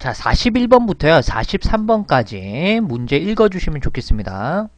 자, 41번부터요. 43번까지 문제 읽어주시면 좋겠습니다.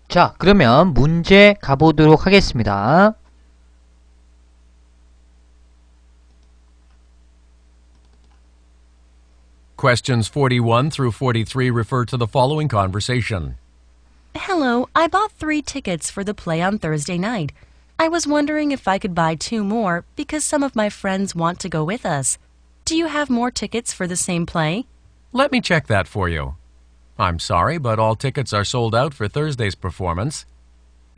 자, 그러면 문제 가보도록 하겠습니다. Questions 41 through 43 refer to the following conversation. Hello, I bought 3 tickets for the play on Thursday night. I was wondering if I could buy 2 more because some of my friends want to go with us. Do you have more tickets for the same play? Let me check that for you. I'm sorry, but all tickets are sold out for Thursday's performance.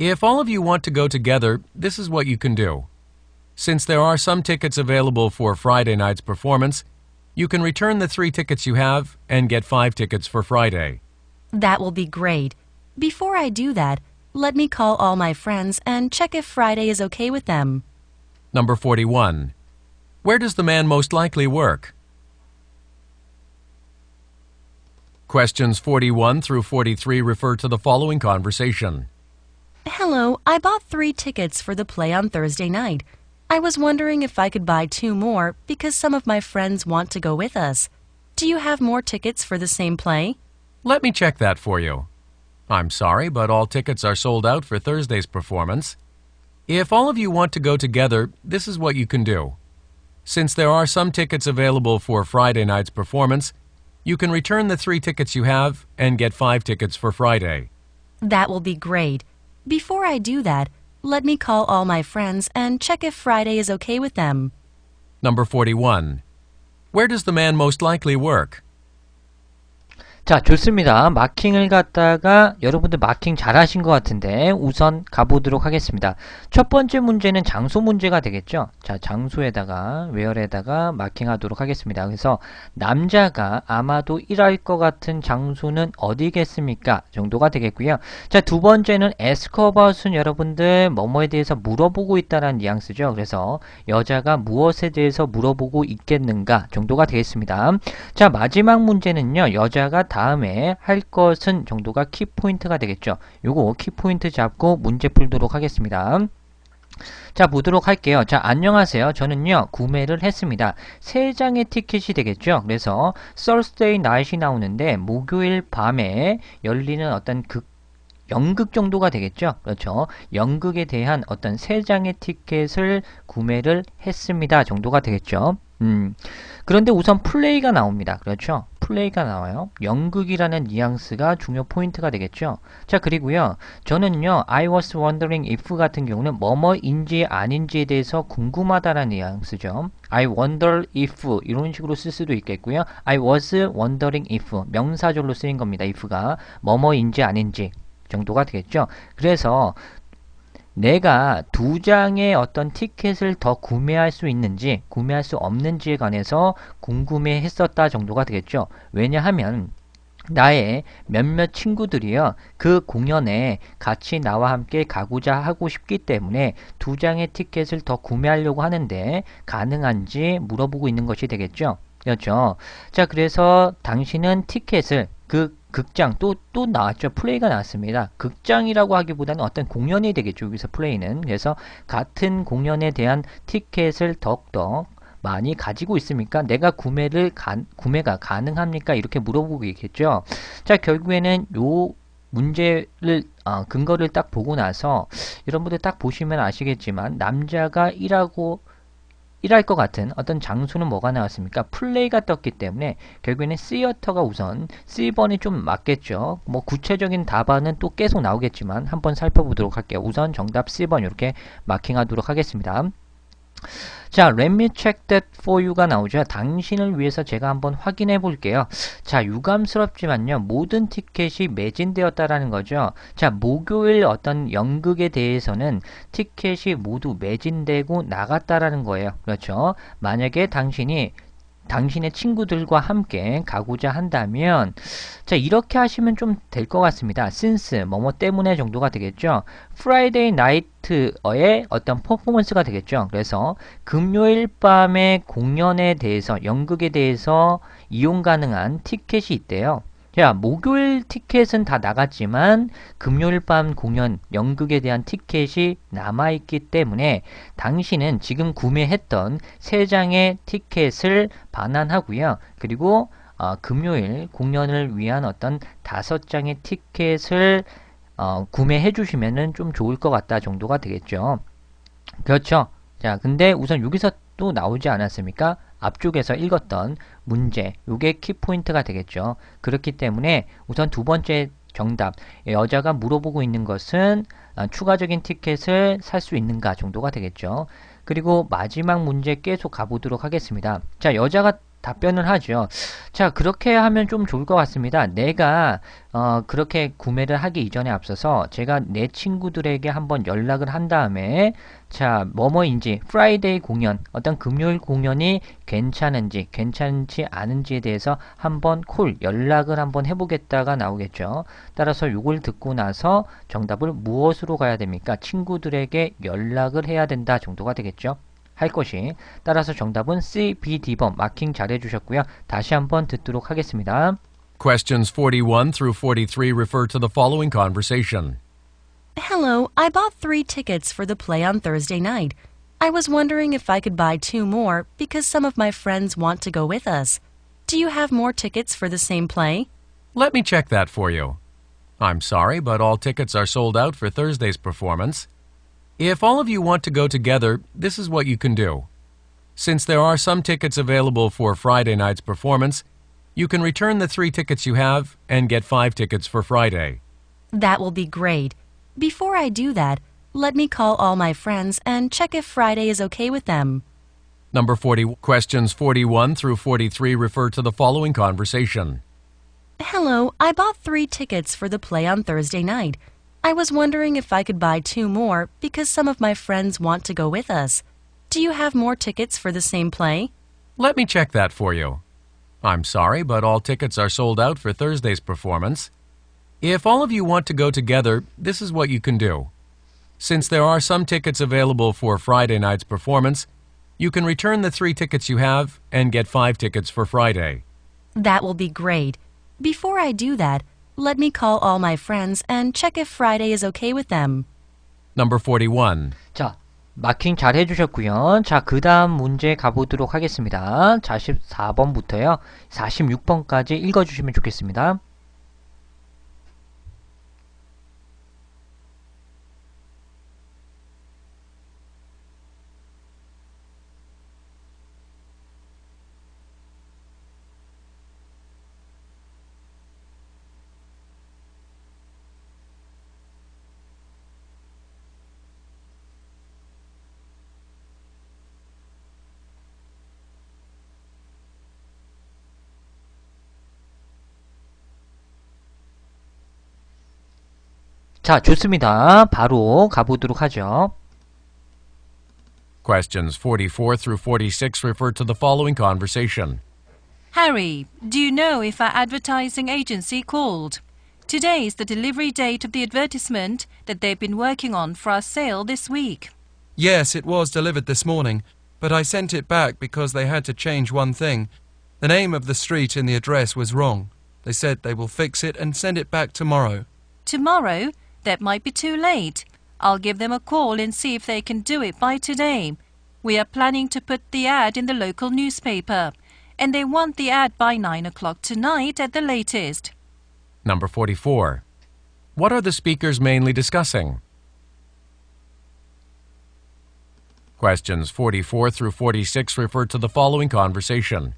If all of you want to go together, this is what you can do. Since there are some tickets available for Friday night's performance, you can return the 3 tickets you have and get 5 tickets for Friday. That will be great. Before I do that, let me call all my friends and check if Friday is okay with them. Number 41. Where does the man most likely work? Questions 41 through 43 refer to the following conversation. Hello, I bought 3 tickets for the play on Thursday night. I was wondering if I could buy 2 more because some of my friends want to go with us. Do you have more tickets for the same play? Let me check that for you. I'm sorry, but all tickets are sold out for Thursday's performance. If all of you want to go together, this is what you can do. Since there are some tickets available for Friday night's performance, you can return the 3 tickets you have and get 5 tickets for Friday. That will be great. Before I do that, let me call all my friends and check if Friday is okay with them. Number 41. Where does the man most likely work? 자, 좋습니다. 마킹을 갖다가 여러분들 마킹 잘 하신 것 같은데 우선 가보도록 하겠습니다. 첫 번째 문제는 장소 문제가 되겠죠. 자, 장소에다가 where에다가 마킹하도록 하겠습니다. 그래서 남자가 아마도 일할 것 같은 장소는 어디겠습니까? 정도가 되겠고요. 자, 두 번째는 ask about은 여러분들 뭐뭐에 대해서 물어보고 있다는 뉘앙스죠. 그래서 여자가 무엇에 대해서 물어보고 있겠는가 정도가 되겠습니다. 자, 마지막 문제는요. 여자가 다음에 할 것은 정도가 키포인트가 되겠죠. 요거 키포인트 잡고 문제 풀도록 하겠습니다. 자, 보도록 할게요. 자, 안녕하세요. 저는요, 구매를 했습니다. 3장의 티켓이 되겠죠. 그래서 Thursday night이 나오는데 목요일 밤에 열리는 어떤 연극 정도가 되겠죠. 그렇죠. 연극에 대한 어떤 3장의 티켓을 구매를 했습니다. 정도가 되겠죠. 그런데 우선 플레이가 나옵니다. 그렇죠. 플레이가 나와요. 연극이라는 뉘앙스가 중요 포인트가 되겠죠. 자, 그리고요. 저는요. I was wondering if 같은 경우는 뭐뭐인지 아닌지에 대해서 궁금하다라는 뉘앙스죠. I wonder if 이런 식으로 쓸 수도 있겠고요. I was wondering if 명사절로 쓰인 겁니다. if가 뭐뭐인지 아닌지 정도가 되겠죠. 그래서 내가 2장의 어떤 티켓을 더 구매할 수 있는지 구매할 수 없는지에 관해서 궁금해 했었다 정도가 되겠죠. 왜냐하면 나의 몇몇 친구들이요 그 공연에 같이 나와 함께 가고자 하고 싶기 때문에 2장의 티켓을 더 구매하려고 하는데 가능한지 물어보고 있는 것이 되겠죠. 그렇죠. 자, 그래서 당신은 티켓을 극장 또 나왔죠. 플레이가 나왔습니다. 극장이라고 하기보다는 어떤 공연이 되겠죠. 여기서 플레이는. 그래서 같은 공연에 대한 티켓을 더욱더 많이 가지고 있습니까? 내가 구매가 가능합니까? 이렇게 물어보고 있겠죠. 자, 결국에는 요 문제를 근거를 딱 보고 나서 여러분들 딱 보시면 아시겠지만 남자가 일할 것 같은 어떤 장소는 뭐가 나왔습니까? 플레이가 떴기 때문에 결국에는 시어터가 우선 C번이 좀 맞겠죠. 뭐 구체적인 답안은 또 계속 나오겠지만 한번 살펴보도록 할게요. 우선 정답 C번 이렇게 마킹하도록 하겠습니다. 자, let me check that for you가 나오죠. 당신을 위해서 제가 한번 확인해 볼게요. 자, 유감스럽지만요. 모든 티켓이 매진되었다라는 거죠. 자, 목요일 어떤 연극에 대해서는 티켓이 모두 매진되고 나갔다라는 거예요. 그렇죠? 만약에 당신의 친구들과 함께 가고자 한다면 자 이렇게 하시면 좀 될 것 같습니다. since 뭐뭐 때문에 정도가 되겠죠. Friday night의 어떤 퍼포먼스가 되겠죠. 그래서 금요일 밤의 공연에 대해서 연극에 대해서 이용 가능한 티켓이 있대요. 자, 목요일 티켓은 다 나갔지만 금요일 밤 공연 연극에 대한 티켓이 남아있기 때문에 당신은 지금 구매했던 3장의 티켓을 반환하고요. 그리고 금요일 공연을 위한 어떤 5장의 티켓을 구매해 주시면 좀 좋을 것 같다 정도가 되겠죠. 그렇죠. 자, 근데 우선 여기서 또 나오지 않았습니까? 앞쪽에서 읽었던 문제, 요게 키포인트가 되겠죠. 그렇기 때문에 우선 두 번째 정답, 여자가 물어보고 있는 것은 추가적인 티켓을 살 수 있는가 정도가 되겠죠. 그리고 마지막 문제 계속 가보도록 하겠습니다. 자, 여자가 답변을 하죠. 자, 그렇게 하면 좀 좋을 것 같습니다. 내가 그렇게 구매를 하기 이전에 앞서서 제가 내 친구들에게 한번 연락을 한 다음에 자, 뭐뭐인지 프라이데이 공연, 어떤 금요일 공연이 괜찮은지 괜찮지 않은지에 대해서 한번 연락을 한번 해보겠다가 나오겠죠. 따라서 이걸 듣고 나서 정답을 무엇으로 가야 됩니까? 친구들에게 연락을 해야 된다 정도가 되겠죠. 할 것이. 따라서 정답은 C, B, D번 마킹 잘 해주셨고요. 다시 한번 듣도록 하겠습니다. Questions 41 through 43 refer to the following conversation. Hello, I bought 3 tickets for the play on Thursday night. I was wondering if I could buy 2 more because some of my friends want to go with us. Do you have more tickets for the same play? Let me check that for you. I'm sorry, but all tickets are sold out for Thursday's performance. If all of you want to go together, this is what you can do. Since there are some tickets available for Friday night's performance, you can return the 3 tickets you have and get 5 tickets for Friday. That will be great. Before I do that, let me call all my friends and check if Friday is okay with them. Number 40. Questions 41 through 43 refer to the following conversation. Hello, I bought 3 tickets for the play on Thursday night. I was wondering if I could buy 2 more because some of my friends want to go with us. Do you have more tickets for the same play? Let me check that for you. I'm sorry, but all tickets are sold out for Thursday's performance. If all of you want to go together, this is what you can do. Since there are some tickets available for Friday night's performance, you can return the 3 tickets you have and get 5 tickets for Friday. That will be great. Before I do that, let me call all my friends and check if Friday is okay with them. Number 41. 자, 마킹 잘 해주셨고요. 자, 그 다음 문제 가보도록 하겠습니다. 44번부터요. 46번까지 읽어주시면 좋겠습니다. 자, 좋습니다. 바로 가보도록 하죠. Questions 44 through 46 refer to the following conversation. Harry, do you know if our advertising agency called? Today is the delivery date of the advertisement that they've been working on for our sale this week. Yes, it was delivered this morning, but I sent it back because they had to change one thing. The name of the street in the address was wrong. They said they will fix it and send it back tomorrow. Tomorrow? That might be too late. I'll give them a call and see if they can do it by today. We are planning to put the ad in the local newspaper, and they want the ad by 9 o'clock tonight at the latest. Number 44. What are the speakers mainly discussing? Questions 44 through 46 refer to the following conversation.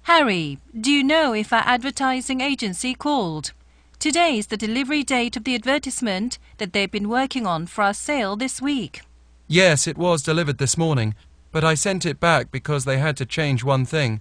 Harry, do you know if our advertising agency called? Today is the delivery date of the advertisement that they've been working on for our sale this week. Yes, it was delivered this morning, but I sent it back because they had to change one thing.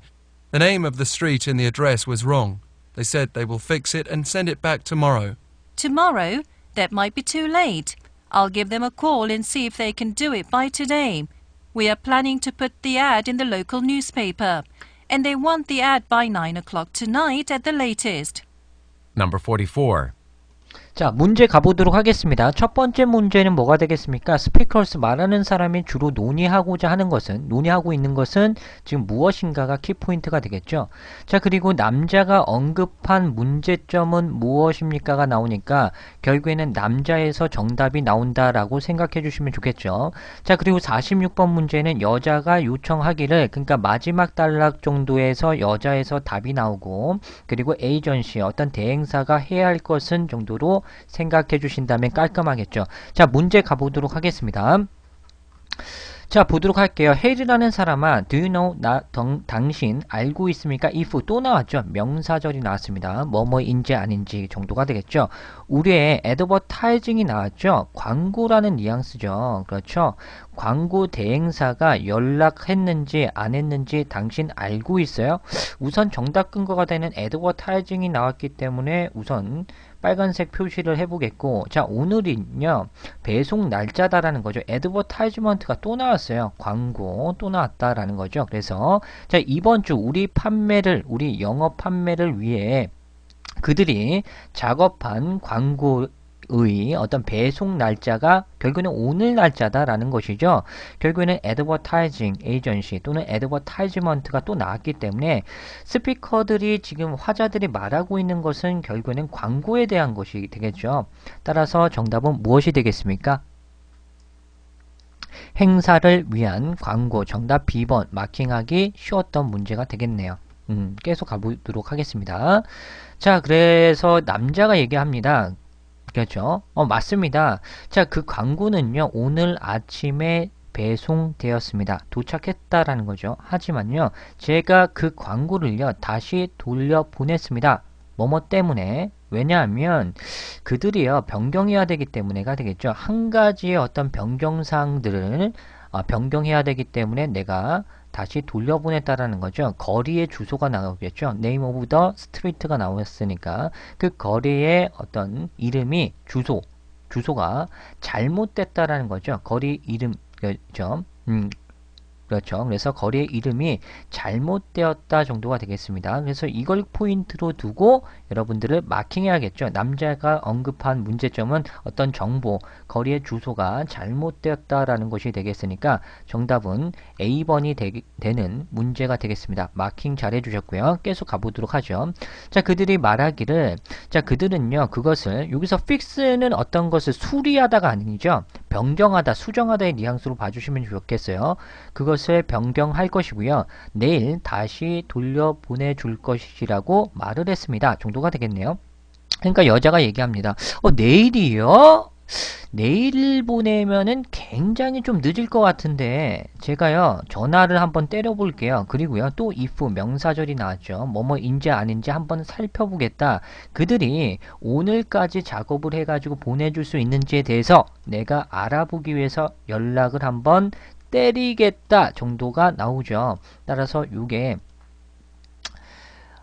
The name of the street in the address was wrong. They said they will fix it and send it back tomorrow. Tomorrow? That might be too late. I'll give them a call and see if they can do it by today. We are planning to put the ad in the local newspaper, and they want the ad by 9 o'clock tonight at the latest. Number 44. 자, 문제 가보도록 하겠습니다. 첫 번째 문제는 뭐가 되겠습니까? 스피커스 말하는 사람이 주로 논의하고자 하는 것은, 논의하고 있는 것은 지금 무엇인가가 키포인트가 되겠죠. 자, 그리고 남자가 언급한 문제점은 무엇입니까가 나오니까 결국에는 남자에서 정답이 나온다라고 생각해 주시면 좋겠죠. 자, 그리고 46번 문제는 여자가 요청하기를, 그러니까 마지막 단락 정도에서 여자에서 답이 나오고, 그리고 에이전시, 어떤 대행사가 해야 할 것은 정도로 생각해 주신다면 깔끔하겠죠. 자, 문제 가보도록 하겠습니다. 자, 보도록 할게요. 헬이라는 사람아, do you know, 당신 알고 있습니까? if 또 나왔죠. 명사절이 나왔습니다. 뭐뭐인지 아닌지 정도가 되겠죠. 우리의 advertising이 나왔죠. 광고라는 뉘앙스죠. 그렇죠. 광고 대행사가 연락했는지 안 했는지 당신 알고 있어요? 우선 정답 근거가 되는 advertising이 나왔기 때문에 우선 빨간색 표시를 해보겠고, 자, 오늘은요 배송 날짜다라는 거죠. 애드버타이즈먼트가 또 나왔어요. 광고 또 나왔다라는 거죠. 그래서 자, 이번 주 우리 영업 판매를 위해 그들이 작업한 광고의 어떤 배송 날짜가 결국에는 오늘 날짜다라는 것이죠. 결국에는 advertising agency 또는 advertisement가 또 나왔기 때문에 스피커들이 지금 화자들이 말하고 있는 것은 결국에는 광고에 대한 것이 되겠죠. 따라서 정답은 무엇이 되겠습니까? 행사를 위한 광고. 정답 B번. 마킹하기 쉬웠던 문제가 되겠네요. 계속 가보도록 하겠습니다. 자, 그래서 남자가 얘기합니다. 그렇죠? 맞습니다. 자, 그 광고는요, 오늘 아침에 배송되었습니다. 도착했다라는 거죠. 하지만요, 제가 그 광고를요, 다시 돌려보냈습니다. 뭐뭐 때문에. 왜냐하면 그들이요, 변경해야 되기 때문에가 되겠죠. 한 가지의 어떤 변경사항들을 변경해야 되기 때문에 내가 다시 돌려보냈다라는 거죠. 거리의 주소가 나오겠죠. Name of the street가 나왔으니까 그 거리의 어떤 이름이 주소가 잘못됐다라는 거죠. 거리 이름, 그렇죠. 그렇죠. 그래서 거리의 이름이 잘못되었다 정도가 되겠습니다. 그래서 이걸 포인트로 두고 여러분들을 마킹해야겠죠. 남자가 언급한 문제점은 어떤 정보, 거리의 주소가 잘못되었다라는 것이 되겠으니까 정답은 A번이 되는 문제가 되겠습니다. 마킹 잘 해주셨고요. 계속 가보도록 하죠. 자, 그들이 말하기를, 자, 그들은요, 그것을, 여기서 fix는 어떤 것을 수리하다가 아니죠. 변경하다, 수정하다의 뉘앙스로 봐주시면 좋겠어요. 그것을 변경할 것이고요. 내일 다시 돌려보내줄 것이라고 말을 했습니다. 정도가 되겠네요. 그러니까 여자가 얘기합니다. 내일이요? 내일 보내면은 굉장히 좀 늦을 것 같은데 제가요 전화를 한번 때려볼게요. 그리고요 또 if 명사절이 나왔죠. 뭐뭐인지 아닌지 한번 살펴보겠다. 그들이 오늘까지 작업을 해가지고 보내줄 수 있는지에 대해서 내가 알아보기 위해서 연락을 한번 때리겠다 정도가 나오죠. 따라서 이게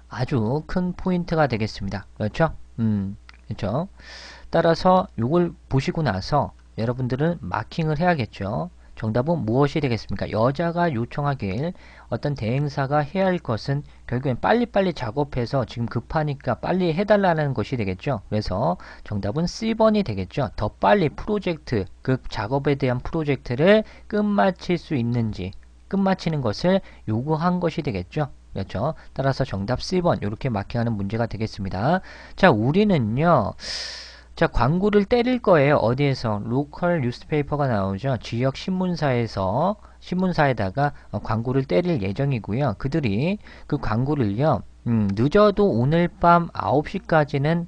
아주 큰 포인트가 되겠습니다. 그렇죠? 그렇죠? 따라서 이걸 보시고 나서 여러분들은 마킹을 해야겠죠. 정답은 무엇이 되겠습니까? 여자가 요청하길 어떤 대행사가 해야 할 것은 결국엔 빨리빨리 작업해서 지금 급하니까 빨리 해달라는 것이 되겠죠. 그래서 정답은 C번이 되겠죠. 더 빨리 프로젝트, 그 작업에 대한 프로젝트를 끝마칠 수 있는지, 끝마치는 것을 요구한 것이 되겠죠. 그렇죠. 따라서 정답 C번 이렇게 마킹하는 문제가 되겠습니다. 자, 우리는요. 자, 광고를 때릴 거예요. 어디에서? 로컬 뉴스페이퍼가 나오죠. 지역 신문사에다가 광고를 때릴 예정이고요. 그들이 그 광고를요. 늦어도 오늘 밤 9시까지는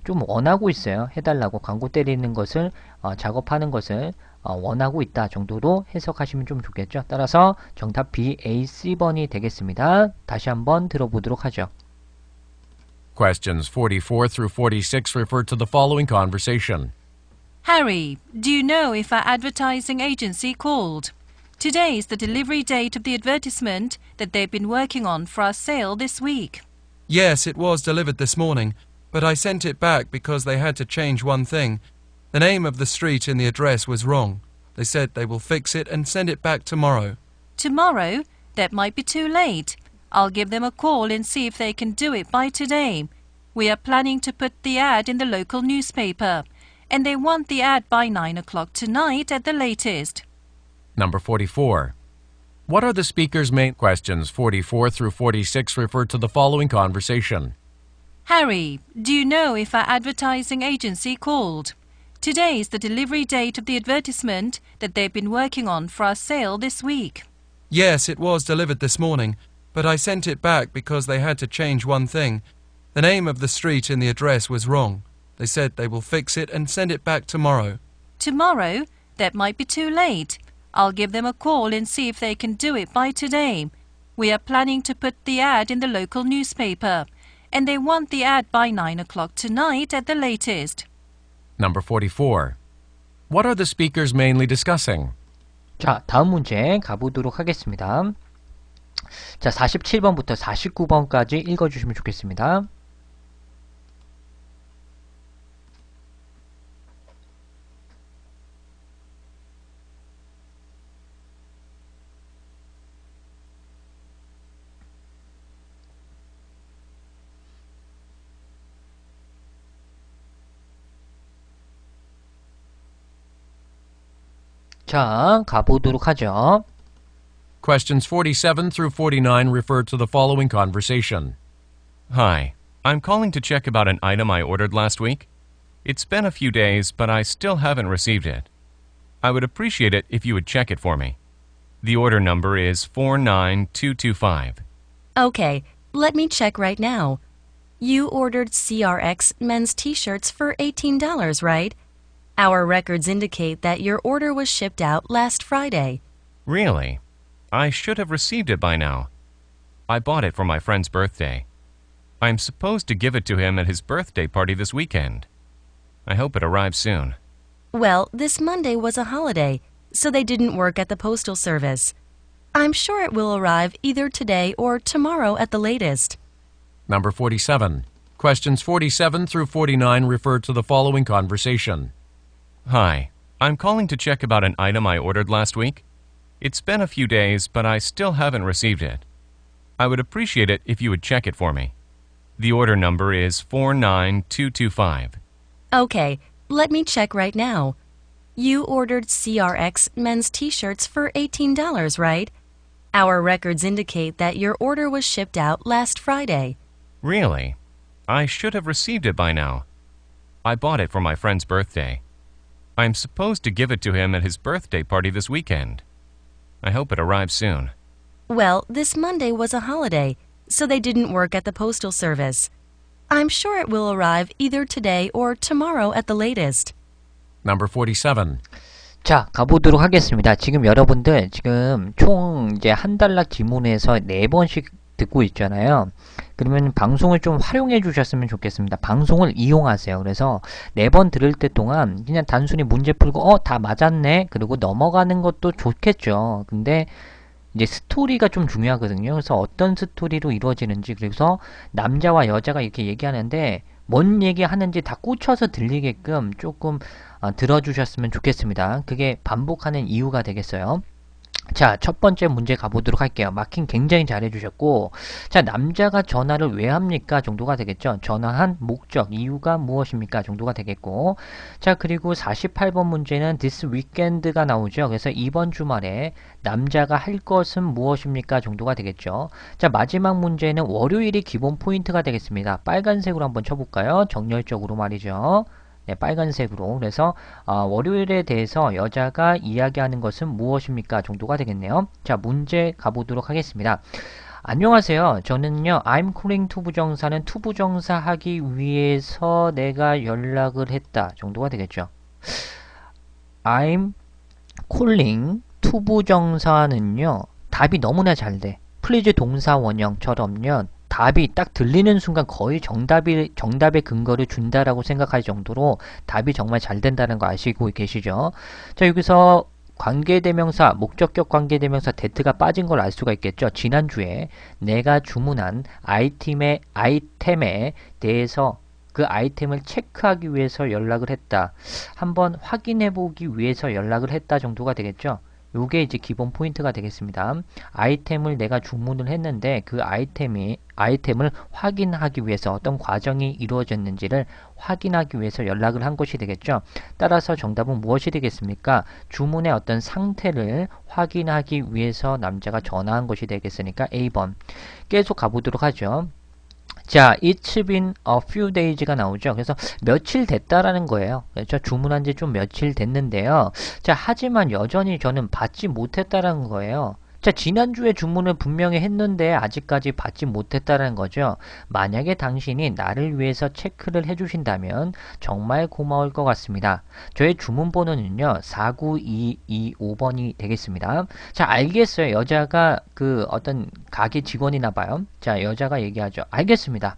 좀 원하고 있어요. 해달라고 광고 때리는 것을 작업하는 것을 원하고 있다 정도로 해석하시면 좀 좋겠죠. 따라서 정답 B, A, C번이 되겠습니다. 다시 한번 들어보도록 하죠. Questions 44 through 46 refer to the following conversation. Harry, do you know if our advertising agency called? Today is the delivery date of the advertisement that they've been working on for our sale this week. Yes, it was delivered this morning, but I sent it back because they had to change one thing. The name of the street in the address was wrong. They said they will fix it and send it back tomorrow. Tomorrow? That might be too late. I'll give them a call and see if they can do it by today. We are planning to put the ad in the local newspaper, and they want the ad by 9 o'clock tonight at the latest. Number 44. What are the speaker's main questions? 44 through 46 refer to the following conversation. Harry, do you know if our advertising agency called? Today is the delivery date of the advertisement that they've been working on for our sale this week. Yes, it was delivered this morning, but I sent it back because they had to change one thing. The name of the street in the address was wrong. They said they will fix it and send it back tomorrow. Tomorrow? That might be too late. I'll give them a call and see if they can do it by today. We are planning to put the ad in the local newspaper, and they want the ad by 9 o'clock tonight at the latest. Number 44. What are the speakers mainly discussing? 자, 다음 문제 가보도록 하겠습니다. 자, 47번부터 49번까지 읽어주시면 좋겠습니다. 자, 가보도록 하죠. Questions 47 through 49 refer to the following conversation. Hi, I'm calling to check about an item I ordered last week. It's been a few days, but I still haven't received it. I would appreciate it if you would check it for me. The order number is 49225. Okay, let me check right now. You ordered CRX men's t-shirts for $18, right? Our records indicate that your order was shipped out last Friday. Really? I should have received it by now. I bought it for my friend's birthday. I'm supposed to give it to him at his birthday party this weekend. I hope it arrives soon. Well, this Monday was a holiday, so they didn't work at the postal service. I'm sure it will arrive either today or tomorrow at the latest. Number 47. Questions 47 through 49 refer to the following conversation. Hi, I'm calling to check about an item I ordered last week. It's been a few days, but I still haven't received it. I would appreciate it if you would check it for me. The order number is 49225. Okay, let me check right now. You ordered CRX men's t-shirts for $18, right? Our records indicate that your order was shipped out last Friday. Really? I should have received it by now. I bought it for my friend's birthday. I'm supposed to give it to him at his birthday party this weekend. I hope it arrives soon. Well, this Monday was a holiday, so they didn't work at the postal service. I'm sure it will arrive either today or tomorrow at the latest. Number 47. 자, 가보도록 하겠습니다. 지금 여러분들 지금 총 이제 한 달락 지문에서 4번씩 듣고 있잖아요. 그러면 방송을 좀 활용해 주셨으면 좋겠습니다. 방송을 이용하세요. 그래서 4번 들을 때 동안 그냥 단순히 문제 풀고 다 맞았네. 그리고 넘어가는 것도 좋겠죠. 근데 이제 스토리가 좀 중요하거든요. 그래서 어떤 스토리로 이루어지는지, 그래서 남자와 여자가 이렇게 얘기하는데 뭔 얘기하는지 다 꽂혀서 들리게끔 조금 들어주셨으면 좋겠습니다. 그게 반복하는 이유가 되겠어요. 자, 첫 번째 문제 가보도록 할게요. 마킹 굉장히 잘해주셨고, 자, 남자가 전화를 왜 합니까? 정도가 되겠죠. 전화한 목적, 이유가 무엇입니까? 정도가 되겠고, 자, 그리고 48번 문제는 this weekend가 나오죠. 그래서 이번 주말에 남자가 할 것은 무엇입니까? 정도가 되겠죠. 자, 마지막 문제는 월요일이 기본 포인트가 되겠습니다. 빨간색으로 한번 쳐볼까요? 정렬적으로 말이죠. 네, 빨간색으로. 그래서 월요일에 대해서 여자가 이야기하는 것은 무엇입니까? 정도가 되겠네요. 자, 문제 가보도록 하겠습니다. 안녕하세요. 저는요, I'm calling 투부정사는 투부정사 하기 위해서 내가 연락을 했다. 정도가 되겠죠. I'm calling 투부정사는요, 답이 너무나 잘 돼. 플리즈 동사 원형처럼요, 답이 딱 들리는 순간 거의 정답의 근거를 준다라고 생각할 정도로 답이 정말 잘 된다는 거 아시고 계시죠? 자, 여기서 관계대명사, 목적격 관계대명사 that가 빠진 걸 알 수가 있겠죠. 지난주에 내가 주문한 아이템에 대해서 그 아이템을 체크하기 위해서 연락을 했다. 한번 확인해 보기 위해서 연락을 했다 정도가 되겠죠. 요게 이제 기본 포인트가 되겠습니다. 아이템을 내가 주문을 했는데 그 아이템을 확인하기 위해서 어떤 과정이 이루어졌는지를 확인하기 위해서 연락을 한 것이 되겠죠. 따라서 정답은 무엇이 되겠습니까? 주문의 어떤 상태를 확인하기 위해서 남자가 전화한 것이 되겠으니까 A번. 계속 가보도록 하죠. 자, it's been a few days가 나오죠. 그래서 며칠 됐다라는 거예요. 그렇죠? 주문한 지 좀 며칠 됐는데요. 자, 하지만 여전히 저는 받지 못했다라는 거예요. 자, 지난주에 주문을 분명히 했는데 아직까지 받지 못했다는 거죠. 만약에 당신이 나를 위해서 체크를 해주신다면 정말 고마울 것 같습니다. 저의 주문 번호는요 49225번이 되겠습니다. 자, 알겠어요. 여자가 그 어떤 가게 직원이나 봐요. 자, 여자가 얘기하죠. 알겠습니다.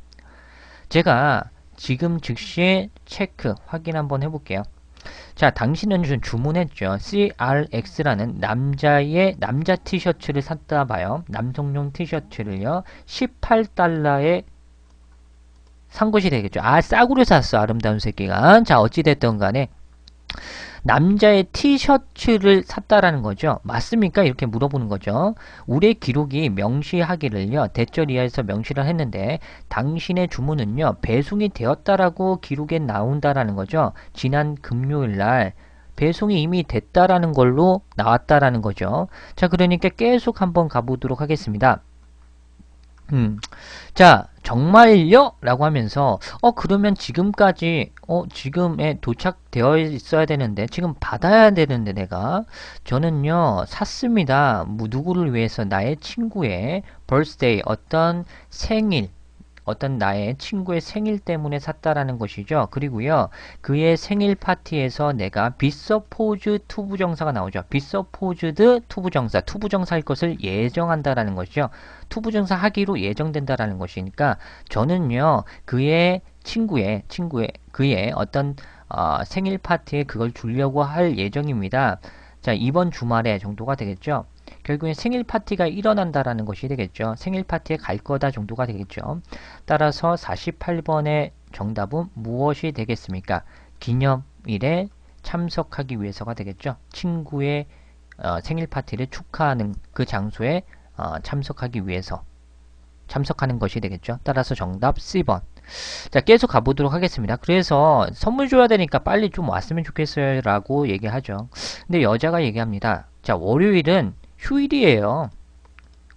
제가 지금 즉시 체크 확인 한번 해볼게요. 자, 당신은 주문했죠. CRX라는 남자 티셔츠를 샀다 봐요. 남성용 티셔츠를요. 18달러에 산 것이 되겠죠. 아, 싸구려 샀어. 아름다운 새끼가. 자, 어찌됐든 간에 남자의 티셔츠를 샀다라는 거죠. 맞습니까? 이렇게 물어보는 거죠. 우리의 기록이 명시하기를요. 대절 이하에서 명시를 했는데 당신의 주문은요. 배송이 되었다라고 기록에 나온다라는 거죠. 지난 금요일 날 배송이 이미 됐다라는 걸로 나왔다라는 거죠. 자, 그러니까 계속 한번 가보도록 하겠습니다. 자, 정말요? 라고 하면서 그러면 지금까지 지금에 도착되어 있어야 되는데 지금 받아야 되는데 저는요 샀습니다. 누구를 위해서? 나의 친구의 birthday, 어떤 나의 친구의 생일 때문에 샀다라는 것이죠. 그리고요, 그의 생일 파티에서 내가 비서포즈 투부정사가 나오죠. 비서포즈드 투부정사일 것을 예정한다라는 것이죠. 투부정사 하기로 예정된다라는 것이니까 저는요, 그의 어떤 생일 파티에 그걸 주려고 할 예정입니다. 자, 이번 주말에 정도가 되겠죠. 결국엔 생일 파티가 일어난다라는 것이 되겠죠. 생일 파티에 갈 거다 정도가 되겠죠. 따라서 48번의 정답은 무엇이 되겠습니까? 기념일에 참석하기 위해서가 되겠죠. 친구의 생일 파티를 축하하는 그 장소에 참석하기 위해서 참석하는 것이 되겠죠. 따라서 정답 C번. 자, 계속 가보도록 하겠습니다. 그래서 선물 줘야 되니까 빨리 좀 왔으면 좋겠어요 라고 얘기하죠. 근데 여자가 얘기합니다. 자, 월요일은 휴일이에요.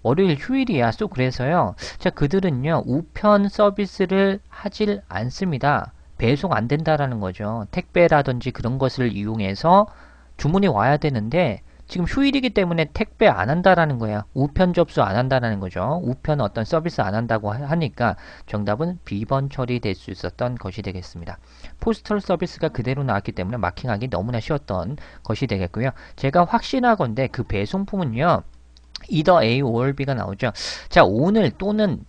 월요일 휴일이야. 그래서요. 자, 그들은요. 우편 서비스를 하질 않습니다. 배송 안 된다라는 거죠. 택배라든지 그런 것을 이용해서 주문이 와야 되는데 지금 휴일이기 때문에 택배 안 한다라는 거야. 우편 접수 안 한다라는 거죠. 우편 어떤 서비스 안 한다고 하니까 정답은 B번 처리될 수 있었던 것이 되겠습니다. 포스털 서비스가 그대로 나왔기 때문에 마킹하기 너무나 쉬웠던 것이 되겠고요. 제가 확신하건대 그 배송품은요. either A or B가 나오죠. 자, 오늘 또는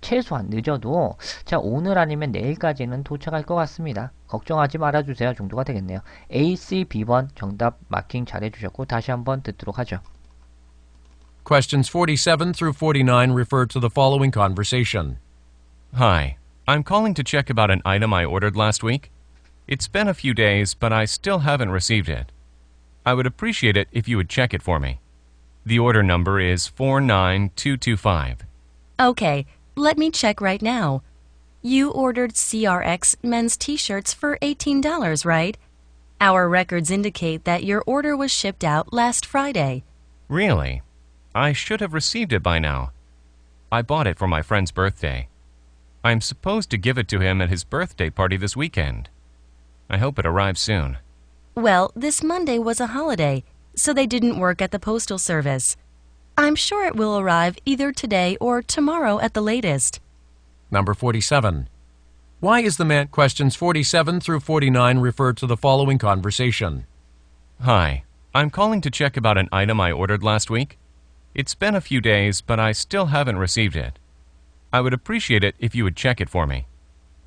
최소한 늦어도 자, 오늘 아니면 내일까지는 도착할 것 같습니다. 걱정하지 말아주세요 정도가 되겠네요. A, C, B번 정답 마킹 잘해주셨고 다시 한번 듣도록 하죠. Questions 47 through 49 refer to the following conversation. Hi, I'm calling to check about an item I ordered last week. It's been a few days, but I still haven't received it. I would appreciate it if you would check it for me. The order number is 49225. Okay, let me check right now. You ordered CRX men's t-shirts for $18, right? Our records indicate that your order was shipped out last Friday. Really? I should have received it by now. I bought it for my friend's birthday. I'm supposed to give it to him at his birthday party this weekend. I hope it arrives soon. Well, this Monday was a holiday, so they didn't work at the postal service. I'm sure it will arrive either today or tomorrow at the latest. Number 47. Why is the man... Questions 47 through 49 refer to the following conversation. Hi, I'm calling to check about an item I ordered last week. It's been a few days, but I still haven't received it. I would appreciate it if you would check it for me.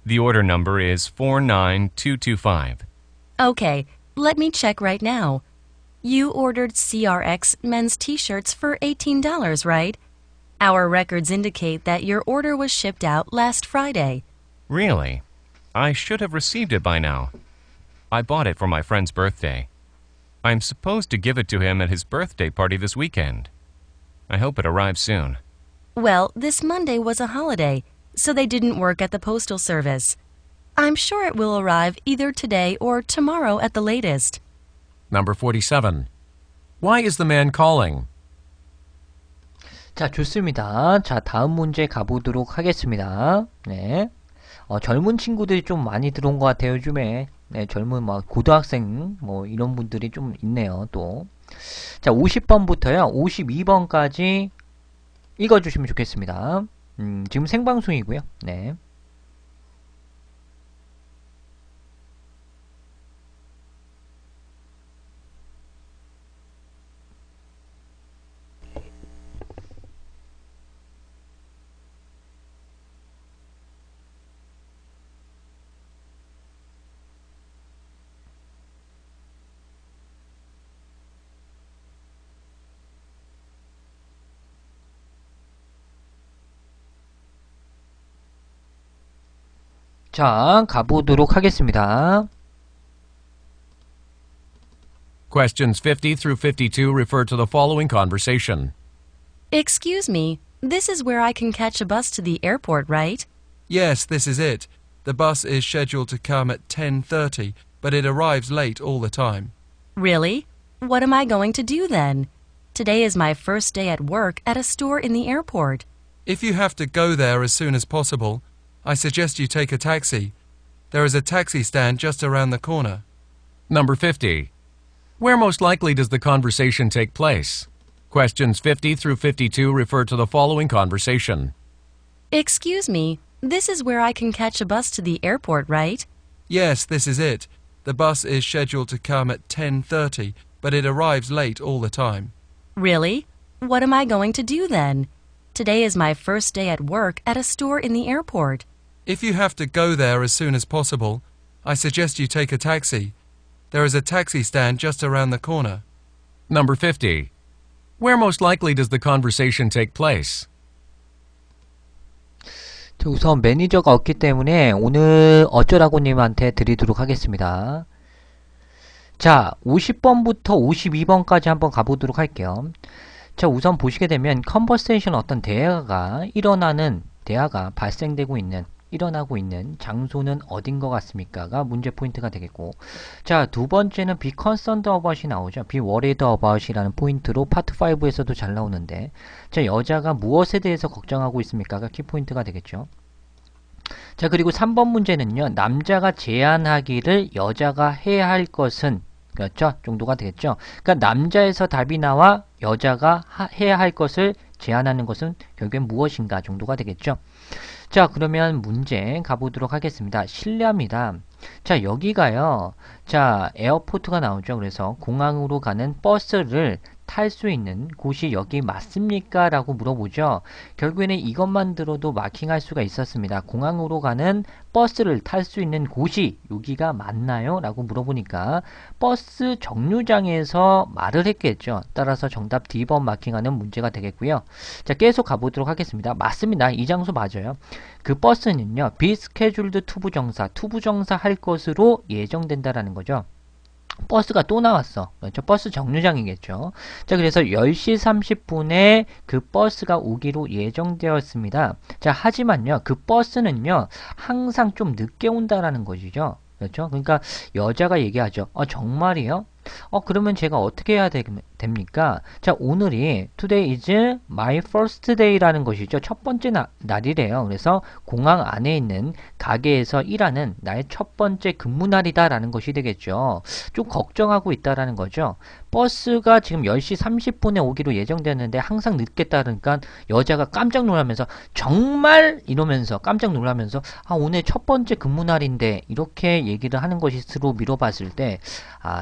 The order number is 49225. Okay, let me check right now. You ordered CRX men's t-shirts for $18, right? Our records indicate that your order was shipped out last Friday. Really? I should have received it by now. I bought it for my friend's birthday. I'm supposed to give it to him at his birthday party this weekend. I hope it arrives soon. Well, this Monday was a holiday, so they didn't work at the postal service. I'm sure it will arrive either today or tomorrow at the latest. Number 47. Why is the man calling? 자, 좋습니다. 자, 다음 문제 가보도록 하겠습니다. 네. 젊은 친구들이 좀 많이 들어온 것 같아요, 요즘에. 네, 젊은 막 고등학생 뭐 이런 분들이 좀 있네요, 또. 자, 50번부터요, 52번까지 읽어주시면 좋겠습니다. 지금 생방송이고요. 네. 자, 가보도록 하겠습니다. Questions 50 through 52 refer to the following conversation. Excuse me, this is where I can catch a bus to the airport, right? Yes, this is it. The bus is scheduled to come at 10:30, but it arrives late all the time. Really? What am I going to do then? Today is my first day at work at a store in the airport. If you have to go there as soon as possible, I suggest you take a taxi. There is a taxi stand just around the corner. Number 50. Where most likely does the conversation take place? Questions 50 through 52 refer to the following conversation. Excuse me, this is where I can catch a bus to the airport, right? Yes, this is it. The bus is scheduled to come at 10:30, but it arrives late all the time. Really? What am I going to do then? Today is my first day at work at a store in the airport. If you have to go there as soon as possible, I suggest you take a taxi. There is a taxi stand just around the corner. Number 50. Where most likely does the conversation take place? 자, 우선 매니저가 없기 때문에 오늘 어쩌라고님한테 드리도록 하겠습니다. 자, 50번부터 52번까지 한번 가보도록 할게요. 자, 우선 보시게 되면 컨버세이션 어떤 대화가 발생되고 있는, 일어나고 있는 장소는 어딘 것 같습니까가 문제 포인트가 되겠고, 자, 두 번째는 be concerned about이 나오죠. be worried about이라는 포인트로 파트 5에서도 잘 나오는데, 자, 여자가 무엇에 대해서 걱정하고 있습니까가 키포인트가 되겠죠. 자, 그리고 3번 문제는요, 남자가 제안하기를 여자가 해야 할 것은, 그렇죠? 정도가 되겠죠. 그러니까 남자에서 답이 나와 여자가 해야 할 것을 제안하는 것은 결국엔 무엇인가 정도가 되겠죠. 자, 그러면 문제 가보도록 하겠습니다. 실례합니다. 자, 여기가요. 자, 에어포트가 나오죠. 그래서 공항으로 가는 버스를 탈 수 있는 곳이 여기 맞습니까? 라고 물어보죠. 결국에는 이것만 들어도 마킹할 수가 있었습니다. 공항으로 가는 버스를 탈 수 있는 곳이 여기가 맞나요? 라고 물어보니까 버스 정류장에서 말을 했겠죠. 따라서 정답 D번 마킹하는 문제가 되겠고요. 자, 계속 가보도록 하겠습니다. 맞습니다. 이 장소 맞아요. 그 버스는요, be scheduled 투부정사 할 것으로 예정된다라는 거죠. 버스가 또 나왔어. 그렇죠? 버스 정류장이겠죠. 자, 그래서 10시 30분에 그 버스가 오기로 예정되었습니다. 자, 하지만요, 그 버스는요, 항상 좀 늦게 온다라는 것이죠. 그렇죠? 그러니까 여자가 얘기하죠. 정말이요? 그러면 제가 어떻게 해야 됩니까? 자, 오늘이 today is my first day라는 것이죠. 첫 번째 날이래요. 그래서 공항 안에 있는 가게에서 일하는 나의 첫 번째 근무날이다 라는 것이 되겠죠. 좀 걱정하고 있다라는 거죠. 버스가 지금 10시 30분에 오기로 예정되었는데 항상 늦겠다니까 여자가 깜짝 놀라면서 정말 이러면서 깜짝 놀라면서 오늘 첫 번째 근무날인데 이렇게 얘기를 하는 것이 스스로 미뤄봤을 때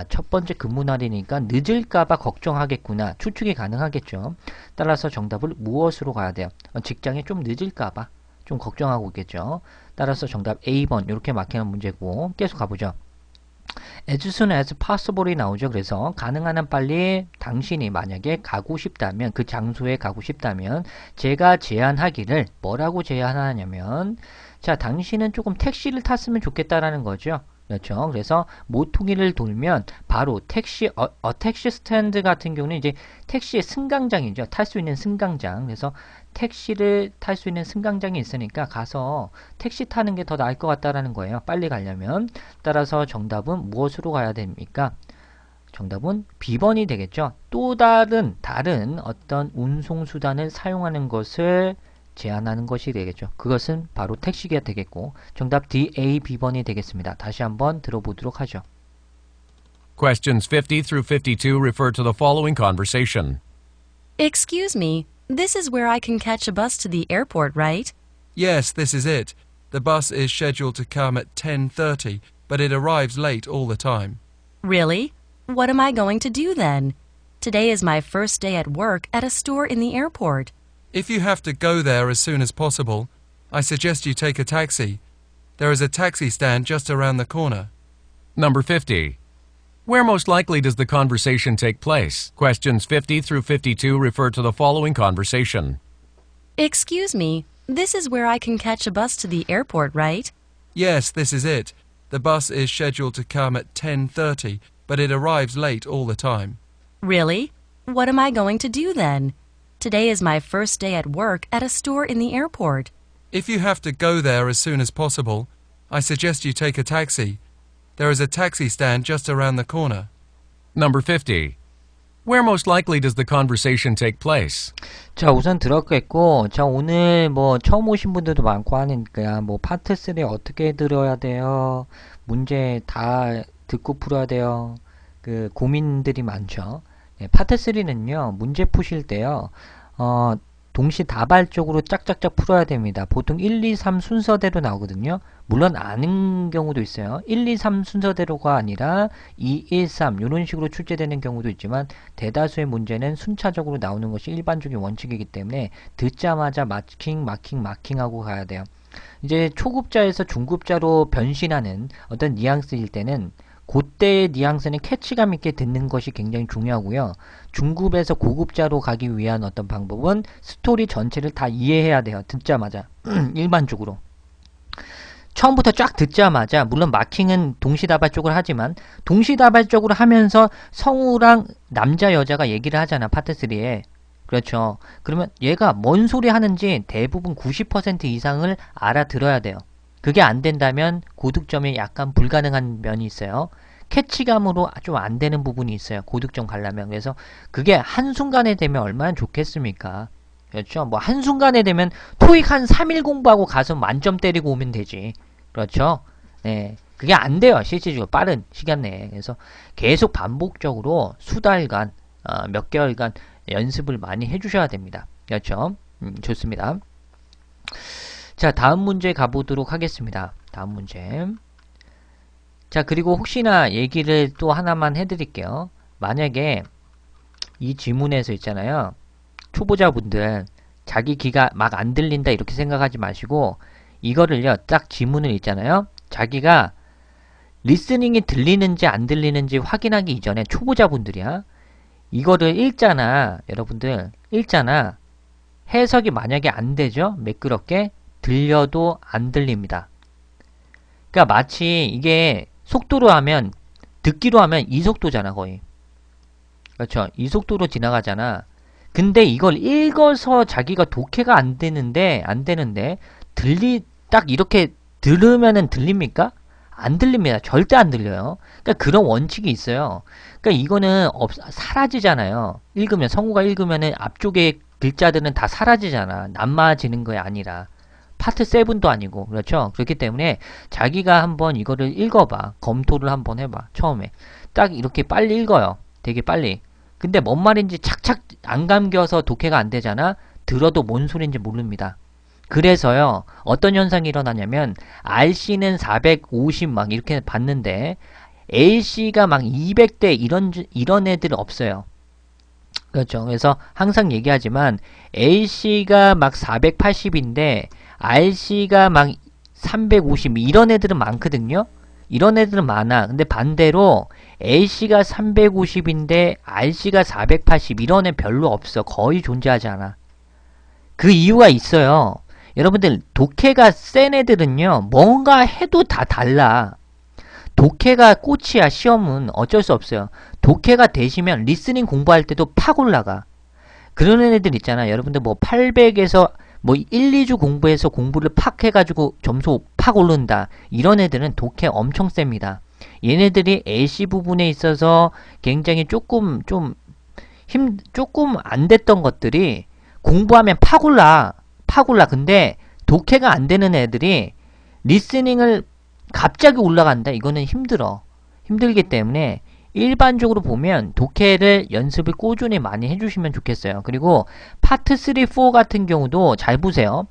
첫 번째 근무날이니까 늦을까봐 걱정하겠구나 추측이 가능하겠죠. 따라서 정답을 무엇으로 가야 돼요? 직장에 좀 늦을까봐 좀 걱정하고 있겠죠. 따라서 정답 A번 이렇게 마킹하는 문제고 계속 가보죠. as soon as possible이 나오죠. 그래서 가능한 한 빨리 당신이 만약에 가고 싶다면, 그 장소에 가고 싶다면 제가 제안하기를, 뭐라고 제안하냐면, 자, 당신은 조금 택시를 탔으면 좋겠다라는 거죠. 그렇죠. 그래서 모퉁이를 돌면 바로 택시 스탠드 같은 경우는 이제 택시의 승강장이죠. 탈 수 있는 승강장. 그래서 택시를 탈 수 있는 승강장이 있으니까 가서 택시 타는 게 더 나을 것 같다라는 거예요. 빨리 가려면. 따라서 정답은 무엇으로 가야 됩니까? 정답은 B번이 되겠죠. 또 다른 어떤 운송수단을 사용하는 것을 제한하는 것이 되겠죠. 그것은 바로 택시가 되겠고, 정답 D, A, B번이 되겠습니다. 다시 한번 들어보도록 하죠. Questions 50 through 52 refer to the following conversation. Excuse me, this is where I can catch a bus to the airport, right? Yes, this is it. The bus is scheduled to come at 10:30, but it arrives late all the time. Really? What am I going to do then? Today is my first day at work at a store in the airport. If you have to go there as soon as possible, I suggest you take a taxi. There is a taxi stand just around the corner. Number 50. Where most likely does the conversation take place? Questions 50 through 52 refer to the following conversation. Excuse me, this is where I can catch a bus to the airport, right? Yes, this is it. The bus is scheduled to come at 10:30, but it arrives late all the time. Really? What am I going to do then? Today is my first day at work at a store in the airport. If you have to go there as soon as possible, I suggest you take a taxi. There is a taxi stand just around the corner. Number 50. Where most likely does the conversation take place? 자, 우선 들었겠고, 자, 오늘 뭐 처음 오신 분들도 많고 하니까 뭐 파트 3 어떻게 들어야 돼요? 문제 다 듣고 풀어야 돼요. 그 고민들이 많죠. 네, 파트 3는요, 문제 푸실 때요, 동시다발적으로 짝짝짝 풀어야 됩니다. 보통 1, 2, 3 순서대로 나오거든요. 물론 아는 경우도 있어요. 1, 2, 3 순서대로가 아니라 2, 1, 3 이런 식으로 출제되는 경우도 있지만 대다수의 문제는 순차적으로 나오는 것이 일반적인 원칙이기 때문에 듣자마자 마킹하고 가야 돼요. 이제 초급자에서 중급자로 변신하는 어떤 뉘앙스일 때는 그때의 뉘앙스는 캐치감 있게 듣는 것이 굉장히 중요하고요. 중급에서 고급자로 가기 위한 어떤 방법은 스토리 전체를 다 이해해야 돼요. 듣자마자. 일반적으로. 처음부터 쫙 듣자마자, 물론 마킹은 동시다발적으로 하지만 동시다발적으로 하면서 성우랑 남자 여자가 얘기를 하잖아. 파트 3에. 그렇죠. 그러면 얘가 뭔 소리 하는지 대부분 90% 이상을 알아들어야 돼요. 그게 안 된다면 고득점이 약간 불가능한 면이 있어요. 캐치감으로 좀 안 되는 부분이 있어요. 고득점 가려면. 그래서 그게 한순간에 되면 얼마나 좋겠습니까? 그렇죠. 뭐 한순간에 되면 토익 한 3일 공부하고 가서 만점 때리고 오면 되지. 그렇죠. 네. 그게 안 돼요. 실질적으로 빠른 시간 내에. 그래서 계속 반복적으로 수달간, 몇 개월간 연습을 많이 해주셔야 됩니다. 그렇죠. 좋습니다. 자, 다음 문제 가보도록 하겠습니다. 다음 문제. 자, 그리고 혹시나 얘기를 또 하나만 해드릴게요. 만약에 이 지문에서 있잖아요. 초보자분들 자기 귀가 막 안 들린다 이렇게 생각하지 마시고 이거를요, 딱 지문을 있잖아요. 자기가 리스닝이 들리는지 안 들리는지 확인하기 이전에 초보자분들이야. 이거를 읽잖아. 여러분들 읽잖아. 해석이 만약에 안 되죠? 매끄럽게 들려도 안 들립니다. 그러니까 마치 이게 속도로 하면, 듣기로 하면 이 속도잖아, 거의. 그렇죠? 이 속도로 지나가잖아. 근데 이걸 읽어서 자기가 독해가 안 되는데 딱 이렇게 들으면은 들립니까? 안 들립니다. 절대 안 들려요. 그러니까 그런 원칙이 있어요. 그러니까 이거는 사라지잖아요. 읽으면, 성우가 읽으면은 앞쪽에 글자들은 다 사라지잖아. 남아지는 게 아니라. 파트 7도 아니고. 그렇죠? 그렇기 때문에 자기가 한번 이거를 읽어봐. 검토를 한번 해봐. 처음에. 딱 이렇게 빨리 읽어요. 되게 빨리. 근데 뭔 말인지 착착 안 감겨서 독해가 안 되잖아. 들어도 뭔 소리인지 모릅니다. 그래서요, 어떤 현상이 일어나냐면 RC는 450 막 이렇게 봤는데 LC가 막 200대 이런 애들 없어요. 그렇죠. 그래서 항상 얘기하지만 LC가 막 480인데 RC가 막 350 이런 애들은 많거든요. 이런 애들은 많아. 근데 반대로 LC가 350인데 RC가 480 이런 애 별로 없어. 거의 존재하지 않아. 그 이유가 있어요. 여러분들 독해가 센 애들은요. 뭔가 해도 다 달라. 독해가 꽃이야. 시험은 어쩔 수 없어요. 독해가 되시면 리스닝 공부할 때도 팍 올라가. 그런 애들 있잖아. 여러분들 뭐 800에서 뭐 1, 2주 공부해서 공부를 팍 해가지고 점수 팍 오른다. 이런 애들은 독해 엄청 셉니다. 얘네들이 LC 부분에 있어서 굉장히 조금 안 됐던 것들이 공부하면 팍 올라. 근데 독해가 안 되는 애들이 리스닝을 갑자기 올라간다. 이거는 힘들어. 힘들기 때문에 일반적으로 보면 독해를 연습을 꾸준히 많이 해주시면 좋겠어요. 그리고 파트 3, 4 같은 경우도 잘 보세요.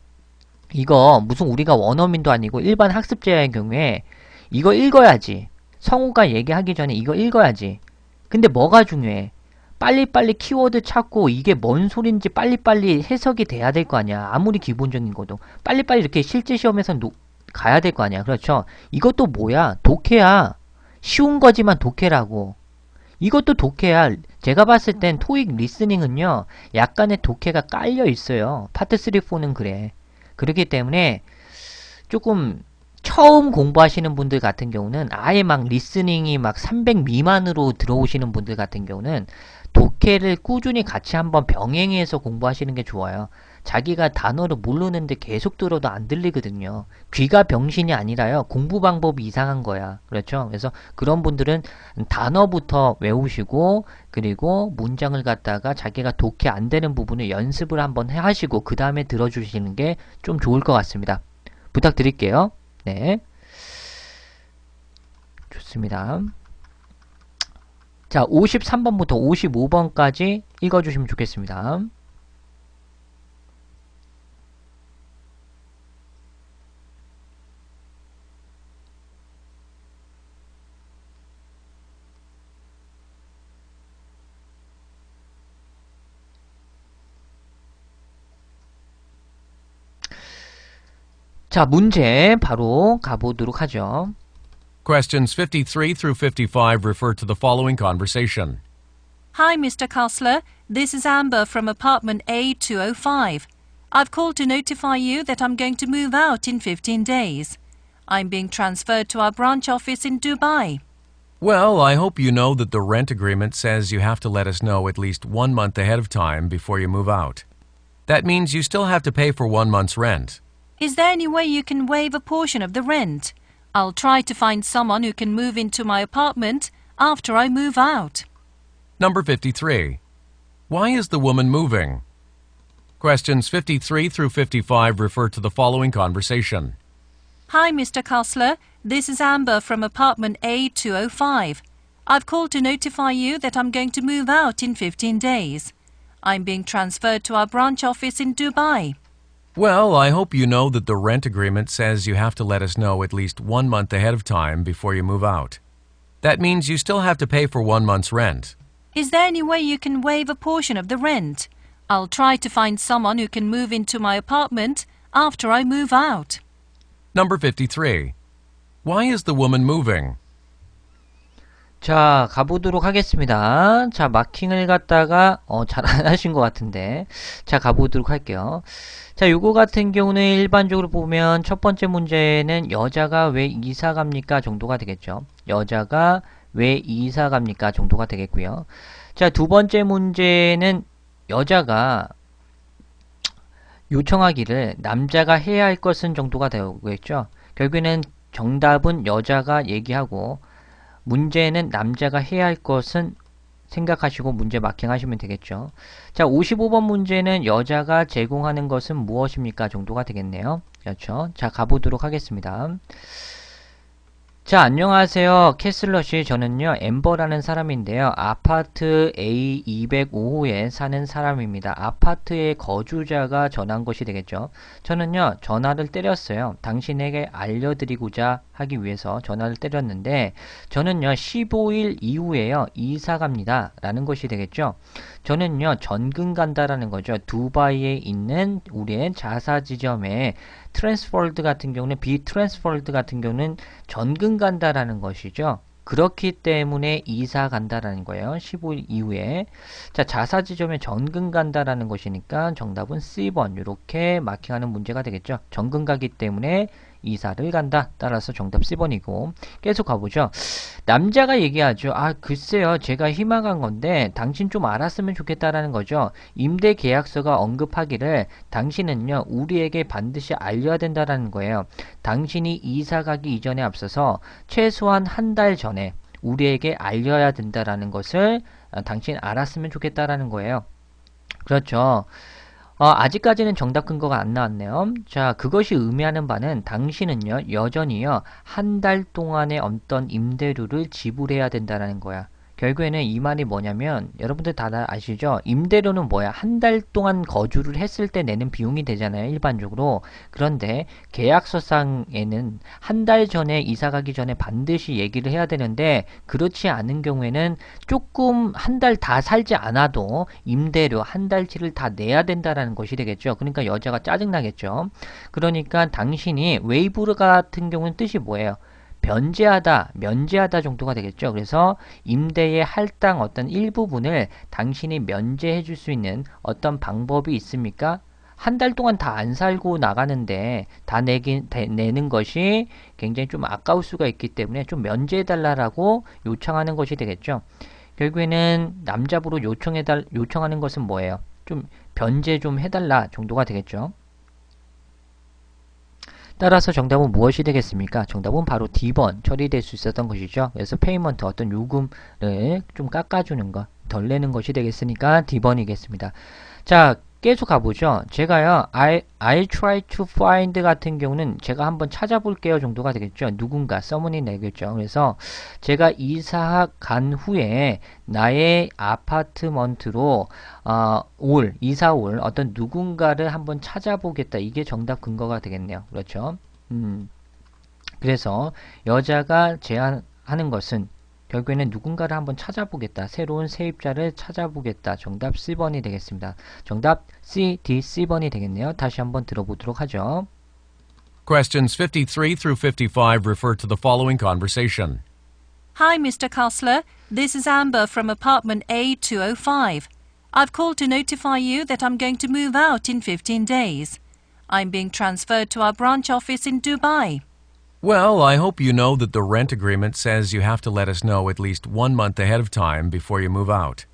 이거 무슨 우리가 원어민도 아니고 일반 학습자의 경우에 이거 읽어야지. 성우가 얘기하기 전에 이거 읽어야지. 근데 뭐가 중요해? 빨리빨리 키워드 찾고 이게 뭔 소린지 빨리빨리 해석이 돼야 될 거 아니야. 아무리 기본적인 것도. 빨리빨리 이렇게 실제 시험에서 가야 될 거 아니야. 그렇죠? 이것도 뭐야? 독해야. 쉬운 거지만 독해라고. 이것도 독해야. 제가 봤을 땐 토익 리스닝은요. 약간의 독해가 깔려 있어요. 파트 3, 4는 그래. 그렇기 때문에 조금 처음 공부하시는 분들 같은 경우는 아예 막 리스닝이 막 300 미만으로 들어오시는 분들 같은 경우는 독해를 꾸준히 같이 한번 병행해서 공부하시는 게 좋아요. 자기가 단어를 모르는데 계속 들어도 안 들리거든요. 귀가 병신이 아니라요. 공부 방법이 이상한 거야. 그렇죠? 그래서 그런 분들은 단어부터 외우시고 그리고 문장을 갖다가 자기가 독해 안 되는 부분을 연습을 한번 하시고 그 다음에 들어주시는 게 좀 좋을 것 같습니다. 부탁드릴게요. 네. 좋습니다. 자, 53번부터 55번까지 읽어주시면 좋겠습니다. 자, 문제 바로 가보도록 하죠. Questions 53 through 55 refer to the following conversation. Hi, Mr. Kassler. This is Amber from apartment A205. I've called to notify you that I'm going to move out in 15 days. I'm being transferred to our branch office in Dubai. Well, I hope you know that the rent agreement says you have to let us know at least 1 month ahead of time before you move out. That means you still have to pay for 1 month's rent. Is there any way you can waive a portion of the rent? I'll try to find someone who can move into my apartment after I move out. Number 53. Why is the woman moving? Questions 53 through 55 refer to the following conversation. Hi, Mr. Kassler. This is Amber from apartment A205. I've called to notify you that I'm going to move out in 15 days. I'm being transferred to our branch office in Dubai. Well, I hope you know that the rent agreement says you have to let us know at least 1 month ahead of time before you move out. That means you still have to pay for 1 month's rent. Is there any way you can waive a portion of the rent? I'll try to find someone who can move into my apartment after I move out. Number 53. Why is the woman moving? 자, 가보도록 하겠습니다. 자, 마킹을 갖다가 잘 안 하신 것 같은데 자, 가보도록 할게요. 자, 요거 같은 경우는 일반적으로 보면 첫 번째 문제는 여자가 왜 이사 갑니까 정도가 되겠죠. 여자가 왜 이사 갑니까 정도가 되겠고요. 자, 두 번째 문제는 여자가 요청하기를 남자가 해야 할 것은 정도가 되겠죠. 결국에는 정답은 여자가 얘기하고 문제는 남자가 해야 할 것은 생각하시고 문제 마킹하시면 되겠죠. 자, 55번 문제는 여자가 제공하는 것은 무엇입니까 정도가 되겠네요. 그렇죠. 자, 가보도록 하겠습니다. 자, 안녕하세요. 캐슬러씨. 저는요, 엠버라는 사람인데요. 아파트 A205호에 사는 사람입니다. 아파트의 거주자가 전한 것이 되겠죠. 저는요, 전화를 때렸어요. 당신에게 알려드리고자 하기 위해서 전화를 때렸는데, 저는요, 15일 이후에요, 이사 갑니다. 라는 것이 되겠죠. 저는요, 전근 간다라는 거죠. 두바이에 있는 우리의 자사 지점에 transferred 같은 경우는 be transferred 같은 경우는 전근 간다라는 것이죠. 그렇기 때문에 이사 간다라는 거예요. 15일 이후에. 자, 자사 지점에 전근 간다라는 것이니까 정답은 C번 이렇게 마킹하는 문제가 되겠죠. 전근 가기 때문에 이사를 간다. 따라서 정답 C번이고. 계속 가보죠. 남자가 얘기하죠. 아, 글쎄요. 제가 희망한 건데 당신 좀 알았으면 좋겠다라는 거죠. 임대 계약서가 언급하기를 당신은요. 우리에게 반드시 알려야 된다라는 거예요. 당신이 이사 가기 이전에 앞서서 최소한 한 달 전에 우리에게 알려야 된다라는 것을 당신 알았으면 좋겠다라는 거예요. 그렇죠. 아직까지는 정답 근거가 안 나왔네요. 자, 그것이 의미하는 바는 당신은요, 여전히요, 한 달 동안의 어떤 임대료를 지불해야 된다는 거야. 결국에는 이 말이 뭐냐면, 여러분들 다 아시죠? 임대료는 뭐야? 한 달 동안 거주를 했을 때 내는 비용이 되잖아요, 일반적으로. 그런데 계약서상에는 한 달 전에 이사 가기 전에 반드시 얘기를 해야 되는데, 그렇지 않은 경우에는 조금 한 달 다 살지 않아도 임대료 한 달치를 다 내야 된다라는 것이 되겠죠. 그러니까 여자가 짜증나겠죠. 그러니까 당신이 웨이브 같은 경우는 뜻이 뭐예요? 변제하다, 면제하다 정도가 되겠죠. 그래서 임대의 할당 어떤 일부분을 당신이 면제해 줄 수 있는 어떤 방법이 있습니까? 한 달 동안 다 안 살고 나가는데 다 내는 것이 굉장히 좀 아까울 수가 있기 때문에 좀 면제해 달라고 요청하는 것이 되겠죠. 결국에는 남자부로 요청하는 것은 뭐예요? 좀 변제 좀 해달라 정도가 되겠죠. 따라서 정답은 무엇이 되겠습니까? 정답은 바로 D번 처리될 수 있었던 것이죠. 그래서 페이먼트 어떤 요금을 좀 깎아주는 것, 덜 내는 것이 되겠으니까 D번이겠습니다. 자, 계속 가보죠. 제가요, I'll try to find 같은 경우는 제가 한번 찾아볼게요 정도가 되겠죠. 누군가, someone이 내겠죠. 그래서 제가 이사 간 후에 나의 아파트먼트로 이사 올 어떤 누군가를 한번 찾아보겠다. 이게 정답 근거가 되겠네요. 그렇죠. 그래서 여자가 제안하는 것은 결국에는 누군가를 한번 찾아보겠다. 새로운 세입자를 찾아보겠다. 정답 C번이 되겠습니다. 정답 C, D, C번이 되겠네요. 다시 한번 들어보도록 하죠. Questions 53 through 55 refer to the following conversation. Hi, Mr. Kassler. This is Amber from apartment A205. I've called to notify you that I'm going to move out in 15 days. I'm being transferred to our branch office in Dubai. Well, I hope you know that the rent agreement says you have to let us know at least 1 month ahead of time before you move out.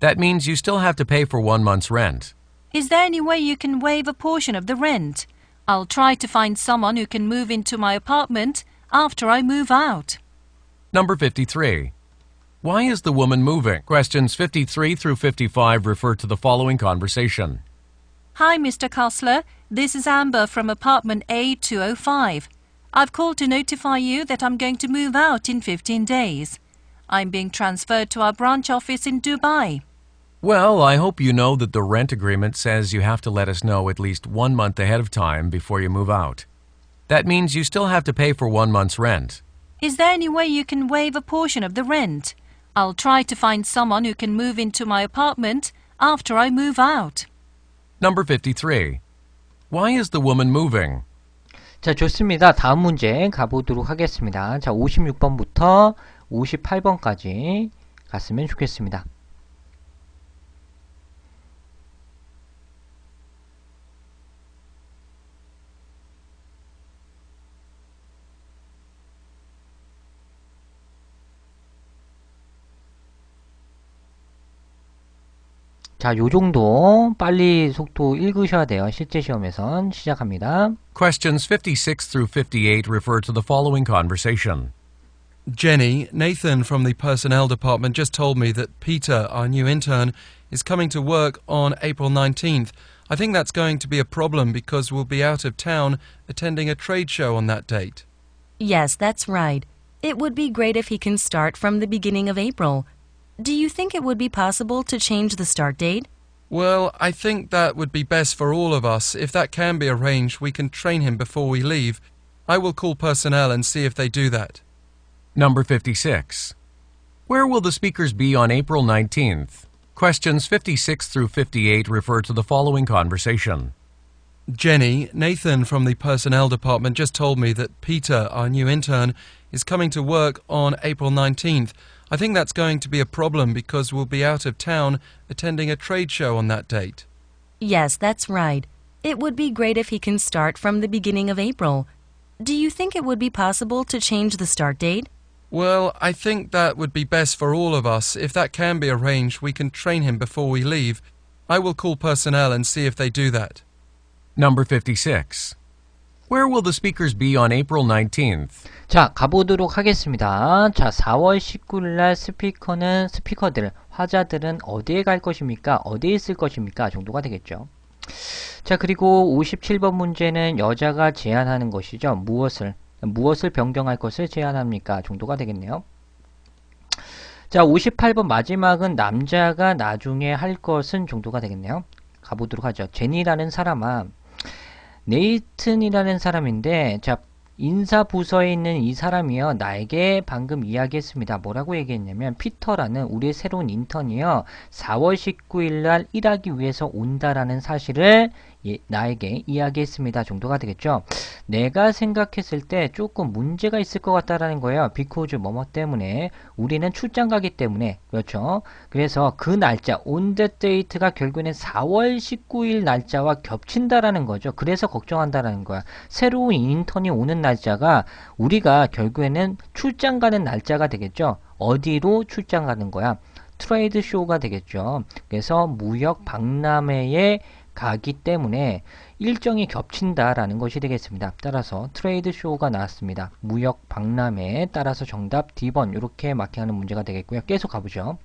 That means you still have to pay for 1 month's rent. Is there any way you can waive a portion of the rent? I'll try to find someone who can move into my apartment after I move out. Number 53. Why is the woman moving? Questions 53 through 55 refer to the following conversation. Hi, Mr. Kassler. This is Amber from apartment A205. I've called to notify you that I'm going to move out in 15 days. I'm being transferred to our branch office in Dubai. Well, I hope you know that the rent agreement says you have to let us know at least 1 month ahead of time before you move out. That means you still have to pay for 1 month's rent. Is there any way you can waive a portion of the rent? I'll try to find someone who can move into my apartment after I move out. Number 53. Why is the woman moving? 자, 좋습니다. 다음 문제 가보도록 하겠습니다. 자, 56번부터 58번까지 갔으면 좋겠습니다. 자, 요 정도 빨리 속도 읽으셔야 돼요. 실제 시험에선 시작합니다. Questions 56 through 58 refer to the following conversation. Jenny, Nathan from the personnel department just told me that Peter, our new intern, is coming to work on April 19th. I think that's going to be a problem because we'll be out of town attending a trade show on that date. Yes, that's right. It would be great if he can start from the beginning of April. Do you think it would be possible to change the start date? Well, I think that would be best for all of us. If that can be arranged, we can train him before we leave. I will call personnel and see if they do that. Number 56. Where will the speakers be on April 19th? Questions 56 through 58 refer to the following conversation. Jenny, Nathan from the personnel department just told me that Peter, our new intern, is coming to work on April 19th. I think that's going to be a problem because we'll be out of town attending a trade show on that date. Yes, that's right. It would be great if he can start from the beginning of April. Do you think it would be possible to change the start date? Well, I think that would be best for all of us. If that can be arranged, we can train him before we leave. I will call personnel and see if they do that. Number 56. Where will the speakers be on April 19th? 자, 가보도록 하겠습니다. 자, 4월 19일 날 스피커들, 화자들은 어디에 갈 것입니까? 어디에 있을 것입니까? 정도가 되겠죠. 자, 그리고 57번 문제는 여자가 제안하는 것이죠. 무엇을 변경할 것을 제안합니까? 정도가 되겠네요. 자, 58번 마지막은 남자가 나중에 할 것은 정도가 되겠네요. 가보도록 하죠. 제니라는 사람아, 네이튼이라는 사람인데, 자, 인사부서에 있는 이 사람이요, 나에게 방금 이야기했습니다. 뭐라고 얘기했냐면, 피터라는 우리의 새로운 인턴이요, 4월 19일 날 일하기 위해서 온다라는 사실을 나에게 이야기했습니다. 정도가 되겠죠. 내가 생각했을 때 조금 문제가 있을 것 같다라는 거예요. because 뭐뭐 때문에, 우리는 출장 가기 때문에, 그렇죠. 그래서 그 날짜, on the date가 결국에는 4월 19일 날짜와 겹친다라는 거죠. 그래서 걱정한다라는 거야. 새로운 인턴이 오는 날짜가 우리가 결국에는 출장 가는 날짜가 되겠죠. 어디로 출장 가는 거야? 트레이드 쇼가 되겠죠. 그래서 무역 박람회에 가기 때문에 일정이 겹친다라는 것이 되겠습니다. 따라서 트레이드 쇼가 나왔습니다. 무역 박람회에 따라서 정답 D번 이렇게 마킹하는 문제가 되겠고요. 계속 가보죠.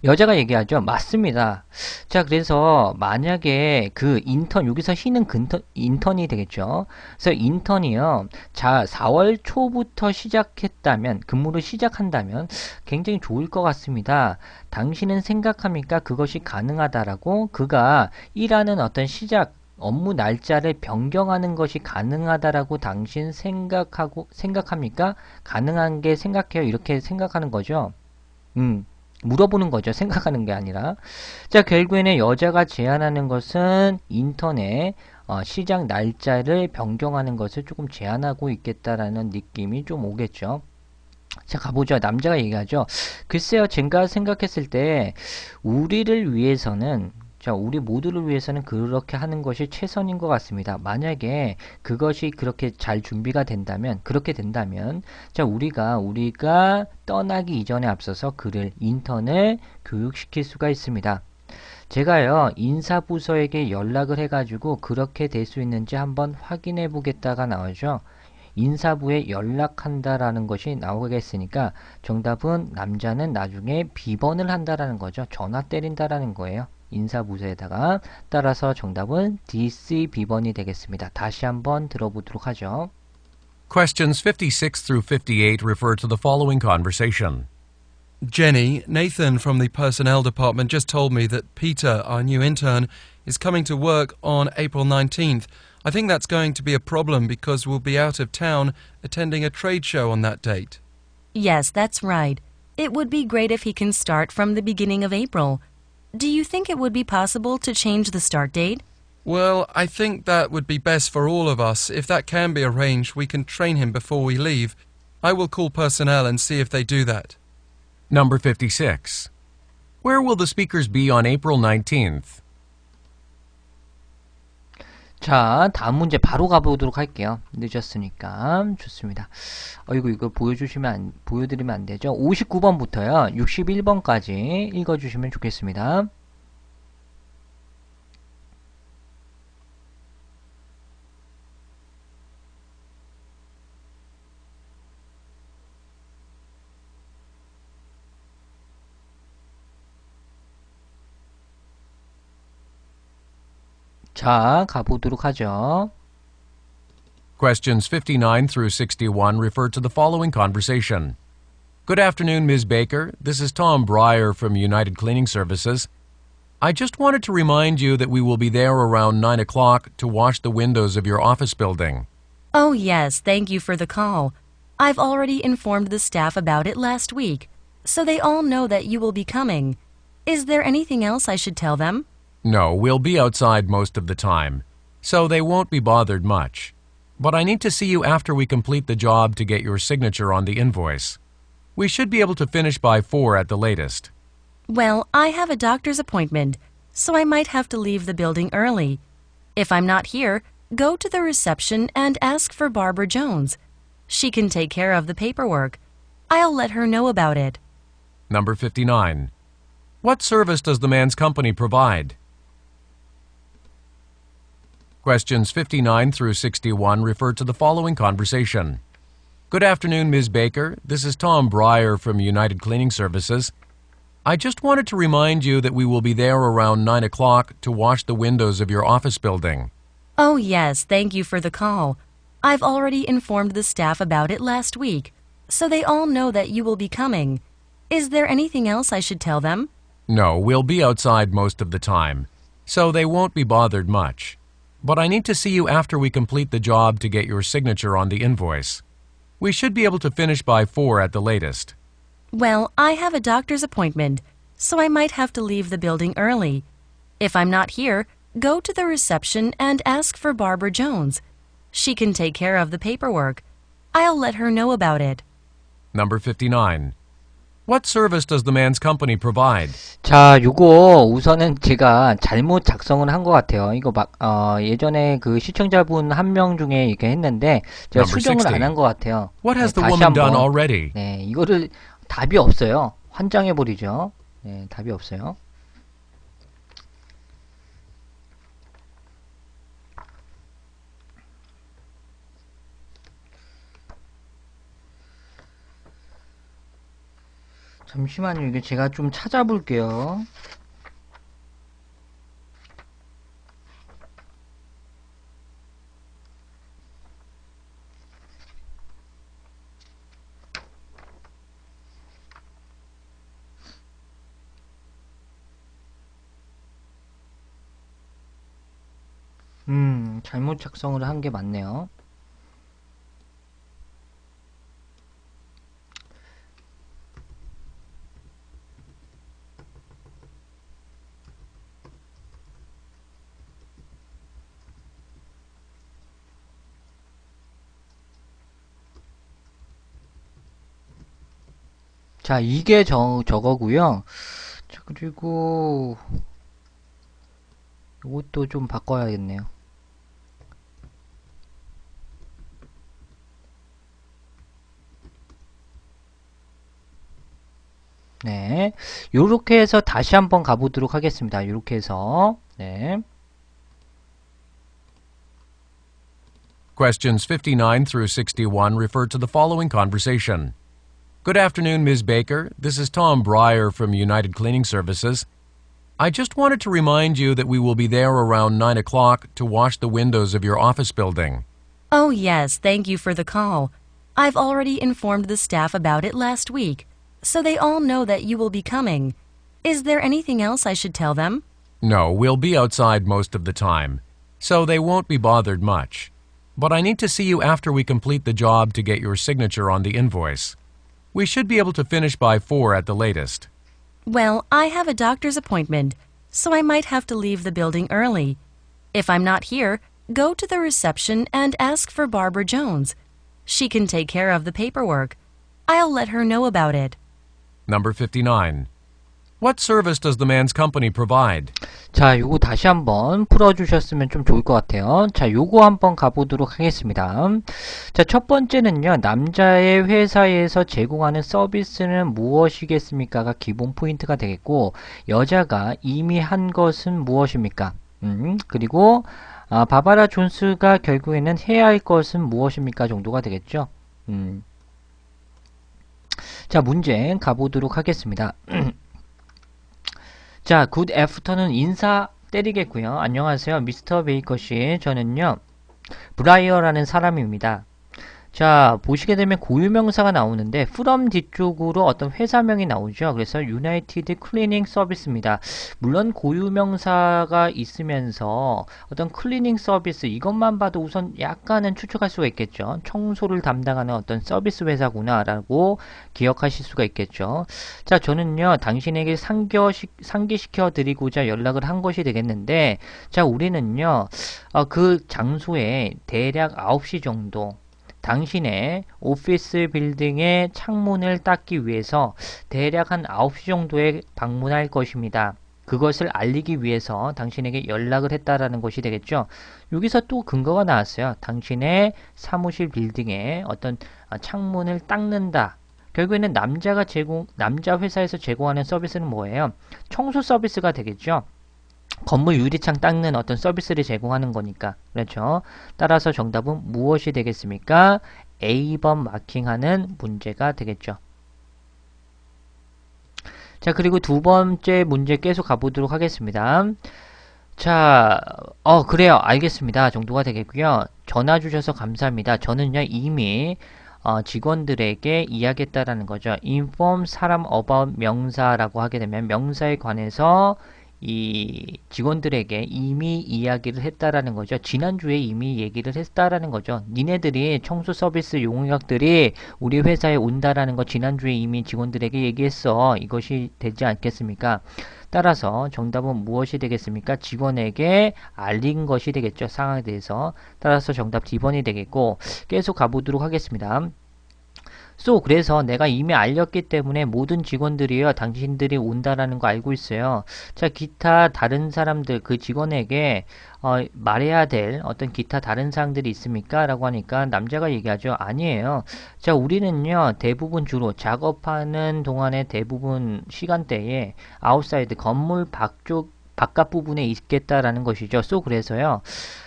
여자가 얘기하죠. 맞습니다. 자, 그래서 만약에 그 인턴, 여기서 희는 인턴이 되겠죠. 그래서 인턴이요. 자, 4월 초부터 시작했다면, 근무를 시작한다면 굉장히 좋을 것 같습니다. 당신은 생각합니까? 그것이 가능하다라고? 그가 일하는 어떤 업무 날짜를 변경하는 것이 가능하다라고 당신 생각합니까? 가능한 게 생각해요. 이렇게 생각하는 거죠. 물어보는 거죠. 생각하는 게 아니라. 자, 결국에는 여자가 제안하는 것은 인턴의 시작 날짜를 변경하는 것을 조금 제한하고 있겠다라는 느낌이 좀 오겠죠. 자, 가보죠. 남자가 얘기하죠. 글쎄요, 제가 생각했을 때 우리를 위해서는, 자, 우리 모두를 위해서는 그렇게 하는 것이 최선인 것 같습니다. 만약에 그것이 그렇게 잘 준비가 된다면, 그렇게 된다면, 자, 우리가 떠나기 이전에 앞서서 인턴을 교육시킬 수가 있습니다. 제가요, 인사부서에게 연락을 해가지고 그렇게 될 수 있는지 한번 확인해 보겠다가 나오죠. 인사부에 연락한다라는 것이 나오겠으니까 정답은 남자는 나중에 비번을 한다라는 거죠. 전화 때린다라는 거예요. 인사부서에다가. 따라서 정답은 DC 비번이 되겠습니다. 다시 한번 들어보도록 하죠. Questions 56 through 58 refer to the following conversation. Jenny, Nathan from the personnel department just told me that Peter, our new intern, is coming to work on April 19th. I think that's going to be a problem because we'll be out of town attending a trade show on that date. Yes, that's right. It would be great if he can start from the beginning of April. Do you think it would be possible to change the start date? Well, I think that would be best for all of us. If that can be arranged, we can train him before we leave. I will call personnel and see if they do that. Number 56. Where will the speakers be on April 19th? 자, 다음 문제 바로 가보도록 할게요. 늦었으니까. 좋습니다. 이거 보여드리면 안 되죠. 59번부터요. 61번까지 읽어주시면 좋겠습니다. 자, 가보도록 하죠. Questions 59 through 61 refer to the following conversation. Good afternoon, Ms. Baker. This is Tom Breyer from United Cleaning Services. I just wanted to remind you that we will be there around 9 o'clock to wash the windows of your office building. Oh, yes, thank you for the call. I've already informed the staff about it last week, so they all know that you will be coming. Is there anything else I should tell them? No, we'll be outside most of the time. so they won't be bothered much. But I need to see you after we complete the job to get your signature on the invoice. We should be able to finish by 4 at the latest. Well, I have a doctor's appointment, so I might have to leave the building early. If I'm not here, go to the reception and ask for Barbara Jones. She can take care of the paperwork. I'll let her know about it. Number 59. What service does the man's company provide? Questions 59 through 61 refer to the following conversation. Good afternoon, Ms. Baker. This is Tom Breyer from United Cleaning Services. I just wanted to remind you that we will be there around 9 o'clock to wash the windows of your office building. Oh, yes, thank you for the call. I've already informed the staff about it last week, so they all know that you will be coming. Is there anything else I should tell them? No, we'll be outside most of the time, so they won't be bothered much. But I need to see you after we complete the job to get your signature on the invoice. We should be able to finish by 4 at the latest. Well, I have a doctor's appointment, so I might have to leave the building early. If I'm not here, go to the reception and ask for Barbara Jones. She can take care of the paperwork. I'll let her know about it. Number 59. What service does the man's company provide? 자, 요거 우선은 제가 잘못 작성을 한 것 같아요. 이거 예전에 그 시청자분 한 명 중에 이렇게 했는데 제가 Number 수정을 60. 안 한 것 같아요. What has 네, the 다시 woman done 한번. already? 네, 이거를 답이 없어요. 환장해버리죠. 네, 답이 없어요. 잠시만요. 이게 제가 좀 찾아볼게요. 잘못 작성을 한 게 맞네요. 자, 이게 저거고요. 자, 그리고 이것도 좀 바꿔야겠네요. 네, 요렇게 해서 다시 한번 가보도록 하겠습니다. 요렇게 해서 네. Questions 59 through 61 refer to the following conversation. Good afternoon, Ms. Baker. This is Tom Breyer from United Cleaning Services. I just wanted to remind you that we will be there around 9 o'clock to wash the windows of your office building. Oh, yes, thank you for the call. I've already informed the staff about it last week, so they all know that you will be coming. Is there anything else I should tell them? No, we'll be outside most of the time, so they won't be bothered much. But I need to see you after we complete the job to get your signature on the invoice. We should be able to finish by 4 at the latest. Well, I have a doctor's appointment, so I might have to leave the building early. If I'm not here, go to the reception and ask for Barbara Jones. She can take care of the paperwork. I'll let her know about it. Number 59. What service does the man's company provide? 자, 요거 다시 한번 풀어주셨으면 좀 좋을 것 같아요. 자, 요거 한번 가보도록 하겠습니다. 자, 첫 번째는요, 남자의 회사에서 제공하는 서비스는 무엇이겠습니까가 기본 포인트가 되겠고, 여자가 이미 한 것은 무엇입니까? 그리고 바바라 존스가 결국에는 해야 할 것은 무엇입니까 정도가 되겠죠. 자, 문제 가보도록 하겠습니다. 자, 굿 애프터는 인사 때리겠고요. 안녕하세요, 미스터 베이커씨. 저는요, 브라이어라는 사람입니다. 자, 보시게 되면 고유명사가 나오는데 from 뒤쪽으로 어떤 회사명이 나오죠. 그래서 United Cleaning Service입니다. 물론 고유명사가 있으면서 어떤 클리닝 서비스 이것만 봐도 우선 약간은 추측할 수가 있겠죠. 청소를 담당하는 어떤 서비스 회사구나 라고 기억하실 수가 있겠죠. 자, 저는요 당신에게 상기시켜 드리고자 연락을 한 것이 되겠는데, 자, 우리는요 그 장소에 대략 9시 정도 당신의 오피스 빌딩의 창문을 닦기 위해서 대략 한 9시 정도에 방문할 것입니다. 그것을 알리기 위해서 당신에게 연락을 했다라는 것이 되겠죠. 여기서 또 근거가 나왔어요. 당신의 사무실 빌딩에 어떤 창문을 닦는다. 결국에는 남자 회사에서 제공하는 서비스는 뭐예요? 청소 서비스가 되겠죠. 건물 유리창 닦는 어떤 서비스를 제공하는 거니까. 그렇죠. 따라서 정답은 무엇이 되겠습니까? A번 마킹하는 문제가 되겠죠. 자, 그리고 두 번째 문제 계속 가보도록 하겠습니다. 자, 그래요. 알겠습니다. 정도가 되겠고요. 전화 주셔서 감사합니다. 저는요, 이미 직원들에게 이야기했다라는 거죠. inform 사람 about 명사라고 하게 되면 명사에 관해서 이 직원들에게 이미 이야기를 했다라는 거죠. 지난주에 이미 얘기를 했다라는 거죠. 니네들이 청소 서비스 용역들이 우리 회사에 온다라는 거 지난주에 이미 직원들에게 얘기했어. 이것이 되지 않겠습니까? 따라서 정답은 무엇이 되겠습니까? 직원에게 알린 것이 되겠죠. 상황에 대해서. 따라서 정답 D번이 되겠고, 계속 가보도록 하겠습니다. 그래서 내가 이미 알렸기 때문에 모든 직원들이요 당신들이 온다라는 거 알고 있어요. 자, 기타 다른 사람들 그 직원에게 말해야 될 어떤 기타 다른 사항들이 있습니까? 라고 하니까 남자가 얘기하죠. 아니에요. 자, 우리는요 대부분 주로 작업하는 동안에 대부분 시간대에 아웃사이드 건물 바깥 부분에 있겠다라는 것이죠. 그래서요.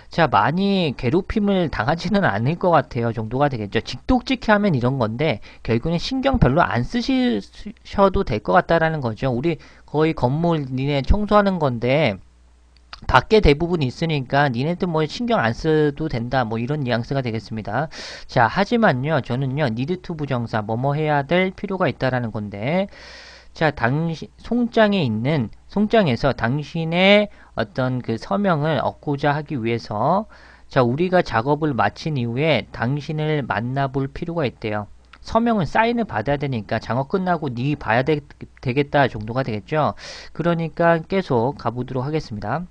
자, 많이 괴롭힘을 당하지는 않을 것 같아요. 정도가 되겠죠. 직독직해 하면 이런 건데 결국엔 신경 별로 안 쓰셔도 될 것 같다라는 거죠. 우리 거의 건물 니네 청소하는 건데 밖에 대부분 있으니까 니네들 뭐 신경 안 써도 된다. 뭐 이런 뉘앙스가 되겠습니다. 자, 하지만요. 저는요. need to 부정사 뭐뭐 해야 될 필요가 있다라는 건데, 자, 송장에서 당신의 어떤 그 서명을 얻고자 하기 위해서, 자, 우리가 작업을 마친 이후에 당신을 만나볼 필요가 있대요. 서명은 사인을 받아야 되니까 작업 끝나고 니 봐야 되겠다 정도가 되겠죠. 그러니까 계속 가보도록 하겠습니다.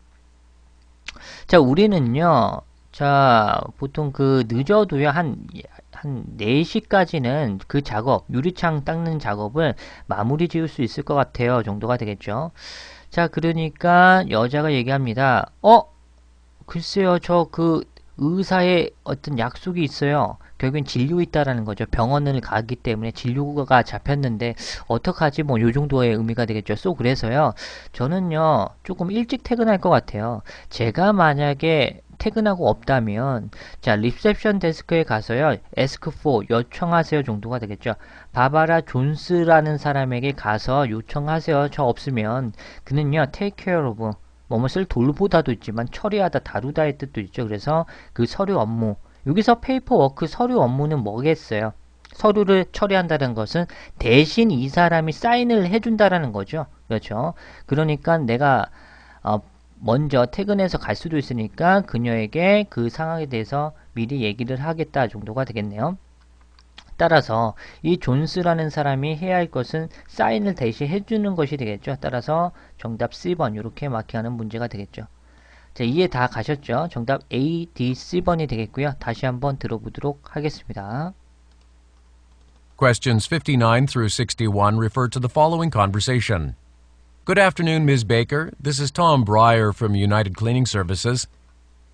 자, 우리는요, 자, 보통 그 늦어도요, 한 4시까지는 그 작업, 유리창 닦는 작업을 마무리 지을 수 있을 것 같아요. 정도가 되겠죠. 자, 그러니까 여자가 얘기합니다. 글쎄요, 저 그 의사의 어떤 약속이 있어요. 결국엔 진료 있다라는 거죠. 병원을 가기 때문에 진료가 잡혔는데 어떡하지? 뭐 요 정도의 의미가 되겠죠. 그래서요. 저는요. 조금 일찍 퇴근할 것 같아요. 제가 만약에 퇴근하고 없다면, 자, 리셉션 데스크에 가서요. ask for 요청하세요 정도가 되겠죠. 바바라 존스라는 사람에게 가서 요청하세요. 저 없으면 그는요. take care of 뭐뭇을 돌보다도 있지만 처리하다 다루다의 뜻도 있죠. 그래서 그 서류 업무, 여기서 페이퍼워크 서류 업무는 뭐겠어요? 서류를 처리한다는 것은 대신 이 사람이 사인을 해준다라는 거죠. 그렇죠. 그러니까 내가 먼저 퇴근해서 갈 수도 있으니까 그녀에게 그 상황에 대해서 미리 얘기를 하겠다 정도가 되겠네요. 따라서 이 존스라는 사람이 해야 할 것은 사인을 대신 해주는 것이 되겠죠. 따라서 정답 C번 이렇게 마킹하는 문제가 되겠죠. 자, 이해 다 가셨죠? 정답 A, D, C번이 되겠고요. 다시 한번 들어보도록 하겠습니다. Questions 59 through 61 refer to the following conversation. Good afternoon, Ms. Baker. This is Tom Breyer from United Cleaning Services.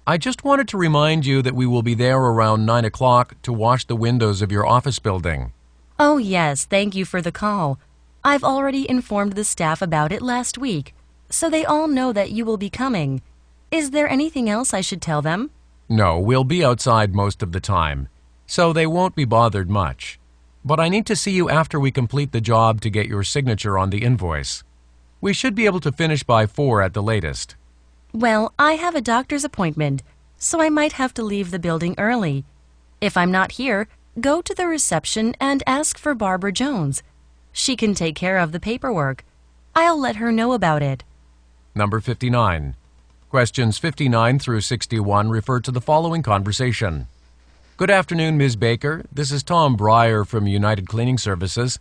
I just wanted to remind you that we will be there around 9 o'clock to wash the windows of your office building. Oh, yes, thank you for the call. I've already informed the staff about it last week, so they all know that you will be coming. Is there anything else I should tell them? No, we'll be outside most of the time, so they won't be bothered much. But I need to see you after we complete the job to get your signature on the invoice. We should be able to finish by 4 at the latest. Well, I have a doctor's appointment, so I might have to leave the building early. If I'm not here, go to the reception and ask for Barbara Jones. She can take care of the paperwork. I'll let her know about it. Number 59. Questions 59 through 61 refer to the following conversation. Good afternoon, Ms. Baker. This is Tom Breyer from United Cleaning Services.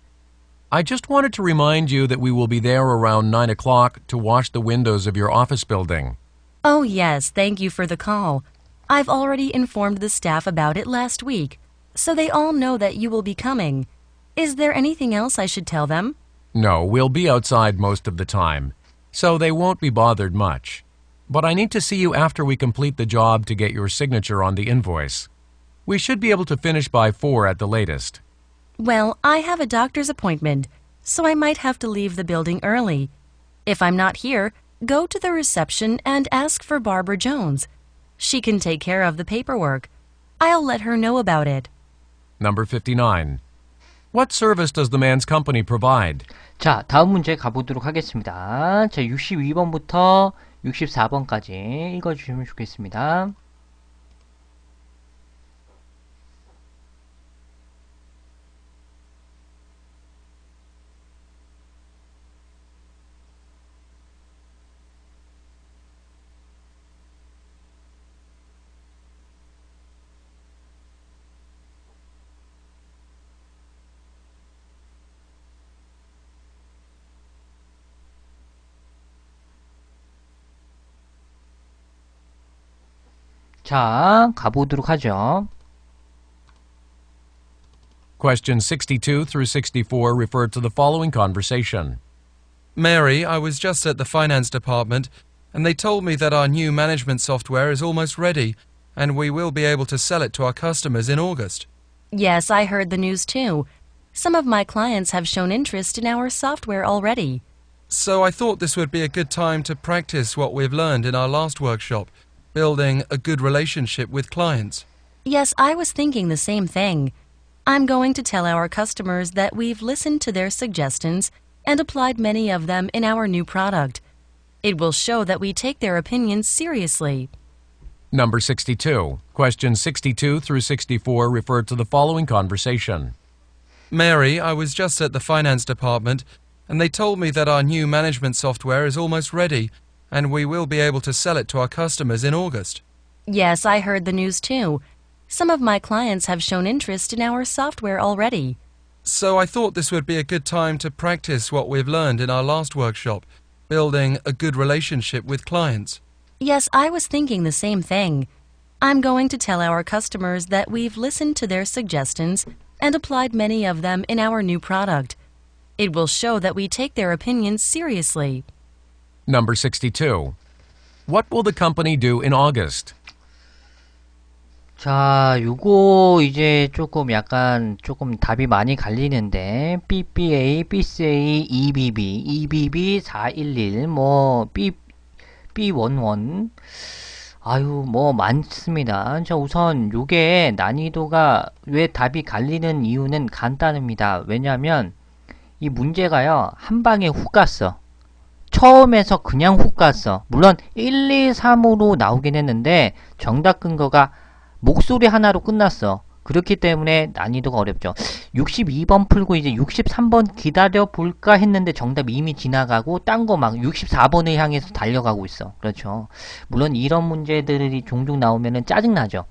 I just wanted to remind you that we will be there around 9 o'clock to wash the windows of your office building. Oh, yes, thank you for the call. I've already informed the staff about it last week, so they all know that you will be coming. Is there anything else I should tell them? No, we'll be outside most of the time, so they won't be bothered much. But I need to see you after we complete the job to get your signature on the invoice. We should be able to finish by 4 at the latest. Well, I have a doctor's appointment, so I might have to leave the building early. If I'm not here, go to the reception and ask for Barbara Jones. She can take care of the paperwork. I'll let her know about it. Number 59. What service does the man's company provide? 자, 다음 문제 가보도록 하겠습니다. 자, 62번부터 64번까지 읽어주시면 좋겠습니다. 자, 가보도록 하죠. Questions 62 through 64 refer to the following conversation. Mary, I was just at the finance department, and they told me that our new management software is almost ready, and we will be able to sell it to our customers in August. Yes, I heard the news too. Some of my clients have shown interest in our software already. So I thought this would be a good time to practice what we've learned in our last workshop, building a good relationship with clients. Yes, I was thinking the same thing. I'm going to tell our customers that we've listened to their suggestions and applied many of them in our new product. It will show that we take their opinions seriously. Number 62. Questions 62 through 64 refer to the following conversation. Mary, I was just at the finance department, and they told me that our new management software is almost ready, and we will be able to sell it to our customers in August. Yes, I heard the news too. Some of my clients have shown interest in our software already. So I thought this would be a good time to practice what we've learned in our last workshop, building a good relationship with clients. Yes, I was thinking the same thing. I'm going to tell our customers that we've listened to their suggestions and applied many of them in our new product. It will show that we take their opinions seriously. Number 62. What will the company do in August? 자, 요거 이제 조금 답이 많이 갈리는데 BBA, BCA, EBB, EBB 411, 뭐 B11 아유 뭐 많습니다. 자, 우선 요게 난이도가 왜 답이 갈리는 이유는 간단합니다. 왜냐면 이 문제가요 한 방에 훅 갔어. 처음에서 그냥 훅 갔어. 물론 1, 2, 3으로 나오긴 했는데 정답 근거가 목소리 하나로 끝났어. 그렇기 때문에 난이도가 어렵죠. 62번 풀고 이제 63번 기다려 볼까 했는데 정답이 이미 지나가고 딴 거 막 64번을 향해서 달려가고 있어. 그렇죠. 물론 이런 문제들이 종종 나오면은 짜증나죠.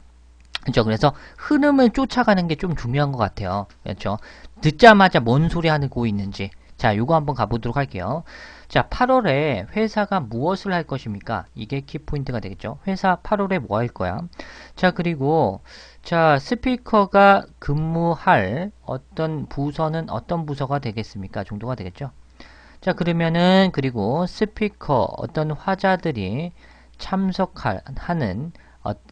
그렇죠. 그래서 흐름을 쫓아가는 게 좀 중요한 것 같아요. 그렇죠. 듣자마자 뭔 소리 하고 있는지. 자, 요거 한번 가보도록 할게요. 자, 8월에 회사가 무엇을 할 것입니까? 이게 키포인트가 되겠죠. 회사 8월에 뭐 할 거야? 자, 그리고 자, 스피커가 근무할 어떤 부서는 어떤 부서가 되겠습니까? 정도가 되겠죠. 자, 그러면은 그리고 스피커 어떤 화자들이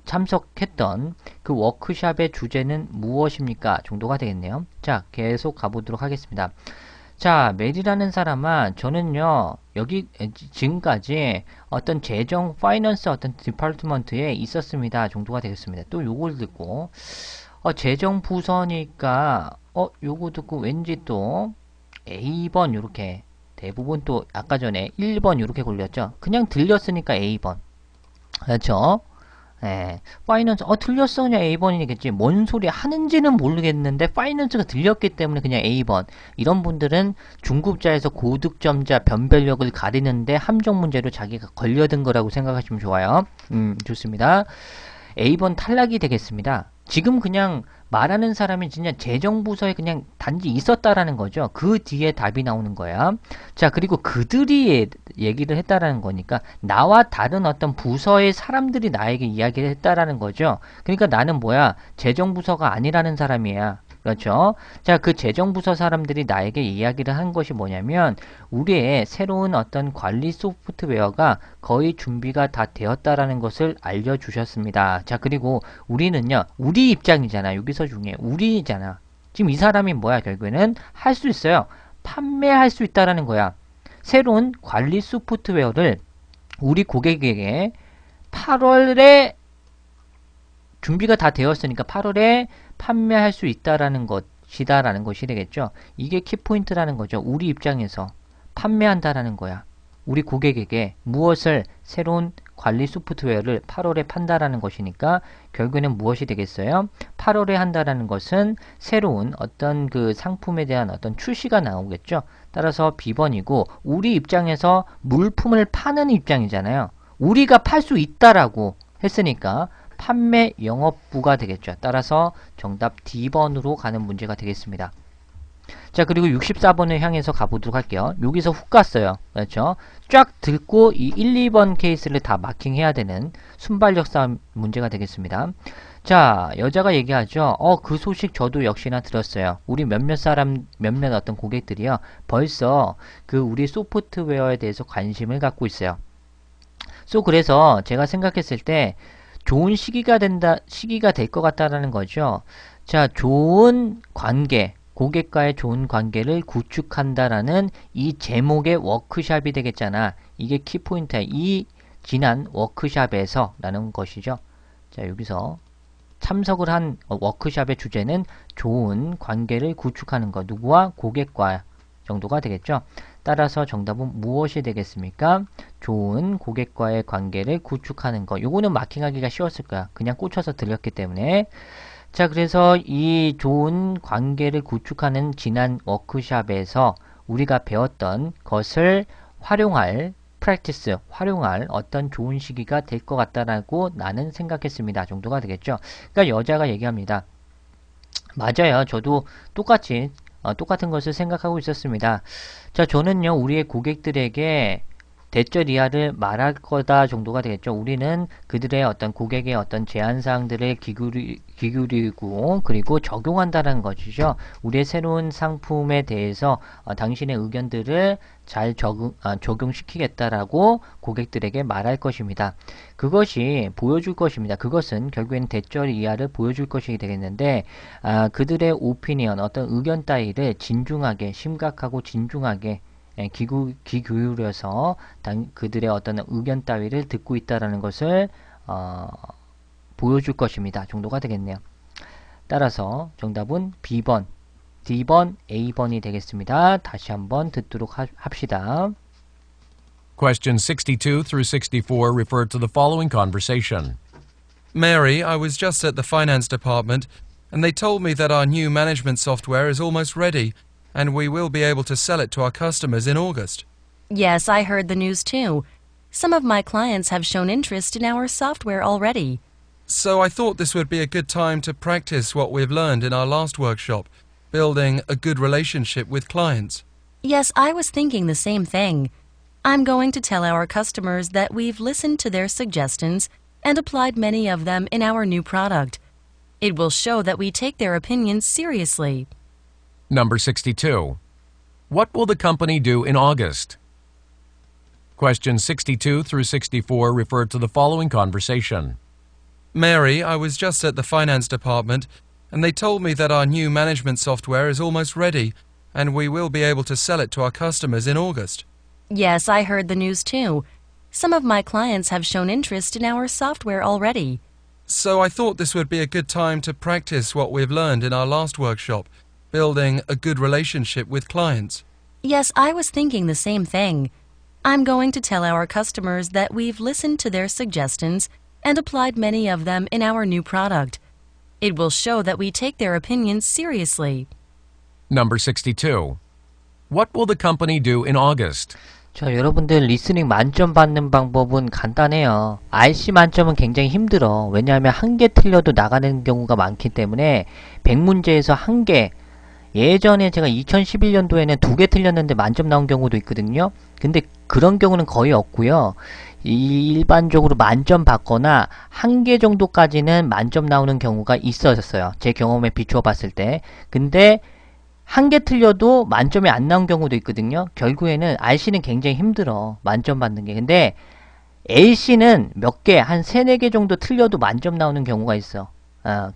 참석했던 그 워크숍의 주제는 무엇입니까? 정도가 되겠네요. 자, 계속 가보도록 하겠습니다. 자, 메리라는 사람아, 저는요, 여기, 지금까지 어떤 재정, 파이낸스 어떤 디파트먼트에 있었습니다. 정도가 되겠습니다. 또 요걸 듣고, 재정 부서니까, 요거 듣고 왠지 또, A번 요렇게, 대부분 또, 아까 전에 1번 요렇게 골렸죠? 그냥 들렸으니까 A번. 그렇죠? 파이낸스, 틀렸어. 그냥 A번이겠지. 뭔 소리 하는지는 모르겠는데, 파이낸스가 들렸기 때문에 그냥 A번. 이런 분들은 중급자에서 고득점자 변별력을 가리는데 함정 문제로 자기가 걸려든 거라고 생각하시면 좋아요. 좋습니다. A번 탈락이 되겠습니다. 지금 그냥 말하는 사람이 진짜 재정부서에 그냥 단지 있었다라는 거죠. 그 뒤에 답이 나오는 거야. 자, 그리고 그들이 얘기를 했다라는 거니까 나와 다른 어떤 부서의 사람들이 나에게 이야기를 했다라는 거죠. 그러니까 나는 뭐야? 재정부서가 아니라는 사람이야. 그렇죠? 자, 그 재정부서 사람들이 나에게 이야기를 한 것이 뭐냐면 우리의 새로운 어떤 관리 소프트웨어가 거의 준비가 다 되었다라는 것을 알려주셨습니다. 자, 그리고 우리는요, 우리 입장이잖아. 여기서 중에 우리잖아. 지금 이 사람이 뭐야? 결국에는 할 수 있어요. 판매할 수 있다라는 거야. 새로운 관리 소프트웨어를 우리 고객에게 8월에 준비가 다 되었으니까 8월에 판매할 수 있다라는 것이다라는 것이 되겠죠. 이게 키포인트라는 거죠. 우리 입장에서 판매한다라는 거야. 우리 고객에게 무엇을 새로운 관리 소프트웨어를 8월에 판다라는 것이니까 결국에는 무엇이 되겠어요? 8월에 한다라는 것은 새로운 어떤 그 상품에 대한 어떤 출시가 나오겠죠. 따라서 B번이고 우리 입장에서 물품을 파는 입장이잖아요. 우리가 팔 수 있다라고 했으니까 판매 영업부가 되겠죠. 따라서 정답 D번으로 가는 문제가 되겠습니다. 자, 그리고 64번을 향해서 가보도록 할게요. 여기서 훅 갔어요. 그렇죠? 쫙 듣고 이 1, 2번 케이스를 다 마킹해야 되는 순발력 싸움 문제가 되겠습니다. 자, 여자가 얘기하죠. 그 소식 저도 역시나 들었어요. 우리 몇몇 어떤 고객들이요. 벌써 그 우리 소프트웨어에 대해서 관심을 갖고 있어요. 그래서 제가 생각했을 때 좋은 시기가 될 것 같다라는 거죠. 자, 좋은 관계, 고객과의 좋은 관계를 구축한다라는 이 제목의 워크샵이 되겠잖아. 이게 키포인트야. 이 지난 워크샵에서 라는 것이죠. 자, 여기서 참석을 한 워크샵의 주제는 좋은 관계를 구축하는 것. 누구와? 고객과 정도가 되겠죠. 따라서 정답은 무엇이 되겠습니까? 좋은 고객과의 관계를 구축하는 것. 요거는 마킹하기가 쉬웠을 거야. 그냥 꽂혀서 들렸기 때문에. 자, 그래서 이 좋은 관계를 구축하는 지난 워크샵에서 우리가 배웠던 것을 활용할 활용할 어떤 좋은 시기가 될 것 같다라고 나는 생각했습니다. 정도가 되겠죠. 그러니까 여자가 얘기합니다. 맞아요. 저도 똑같은 것을 생각하고 있었습니다. 자, 저는요, 우리의 고객들에게 대절 이하를 말할 거다 정도가 되겠죠. 우리는 그들의 어떤 고객의 어떤 제한사항들을 기울이고 그리고 적용한다는 것이죠. 우리의 새로운 상품에 대해서 당신의 의견들을 잘 적용시키겠다라고 고객들에게 말할 것입니다. 그것이 보여줄 것입니다. 그것은 결국엔 대절 이하를 보여줄 것이 되겠는데 그들의 오피니언, 어떤 의견 따위를 진중하게, 심각하고 진중하게 귀 기울여서 그들의 어떤 의견 따위를 듣고 있다라는 것을 보여줄 것입니다. 정도가 되겠네요. 따라서 정답은 B번, D번, A번이 되겠습니다. 다시 한번 듣도록 합시다. Questions 62 through 64 refer to the following conversation. Mary, I was just at the finance department and they told me that our new management software is almost ready and we will be able to sell it to our customers in August. Yes, I heard the news too. Some of my clients have shown interest in our software already. So I thought this would be a good time to practice what we've learned in our last workshop, building a good relationship with clients. Yes, I was thinking the same thing. I'm going to tell our customers that we've listened to their suggestions and applied many of them in our new product. It will show that we take their opinions seriously. Number 62. What will the company do in August? Questions 62 through 64 refer to the following conversation. Mary, I was just at the finance department and they told me that our new management software is almost ready and we will be able to sell it to our customers in August. Yes, I heard the news too. Some of my clients have shown interest in our software already. So I thought this would be a good time to practice what we've learned in our last workshop, building a good relationship with clients. Yes, I was thinking the same thing. I'm going to tell our customers that we've listened to their suggestions and applied many of them in our new product. It will show that we take their opinions seriously. Number 62. What will the company do in August? 자, 여러분들 리스닝 만점 받는 방법은 간단해요. RC 만점은 굉장히 힘들어. 왜냐하면 한 개 틀려도 나가는 경우가 많기 때문에 100문제에서 한 개, 예전에 제가 2011년도에는 2개 틀렸는데 만점 나온 경우도 있거든요. 근데 그런 경우는 거의 없고요. 일반적으로 만점 받거나 한 개 정도까지는 만점 나오는 경우가 있었어요. 제 경험에 비추어 봤을 때. 근데 한 개 틀려도 만점이 안 나온 경우도 있거든요. 결국에는 RC는 굉장히 힘들어. 만점 받는 게. 근데 LC는 몇 개, 한 3, 4개 정도 틀려도 만점 나오는 경우가 있어.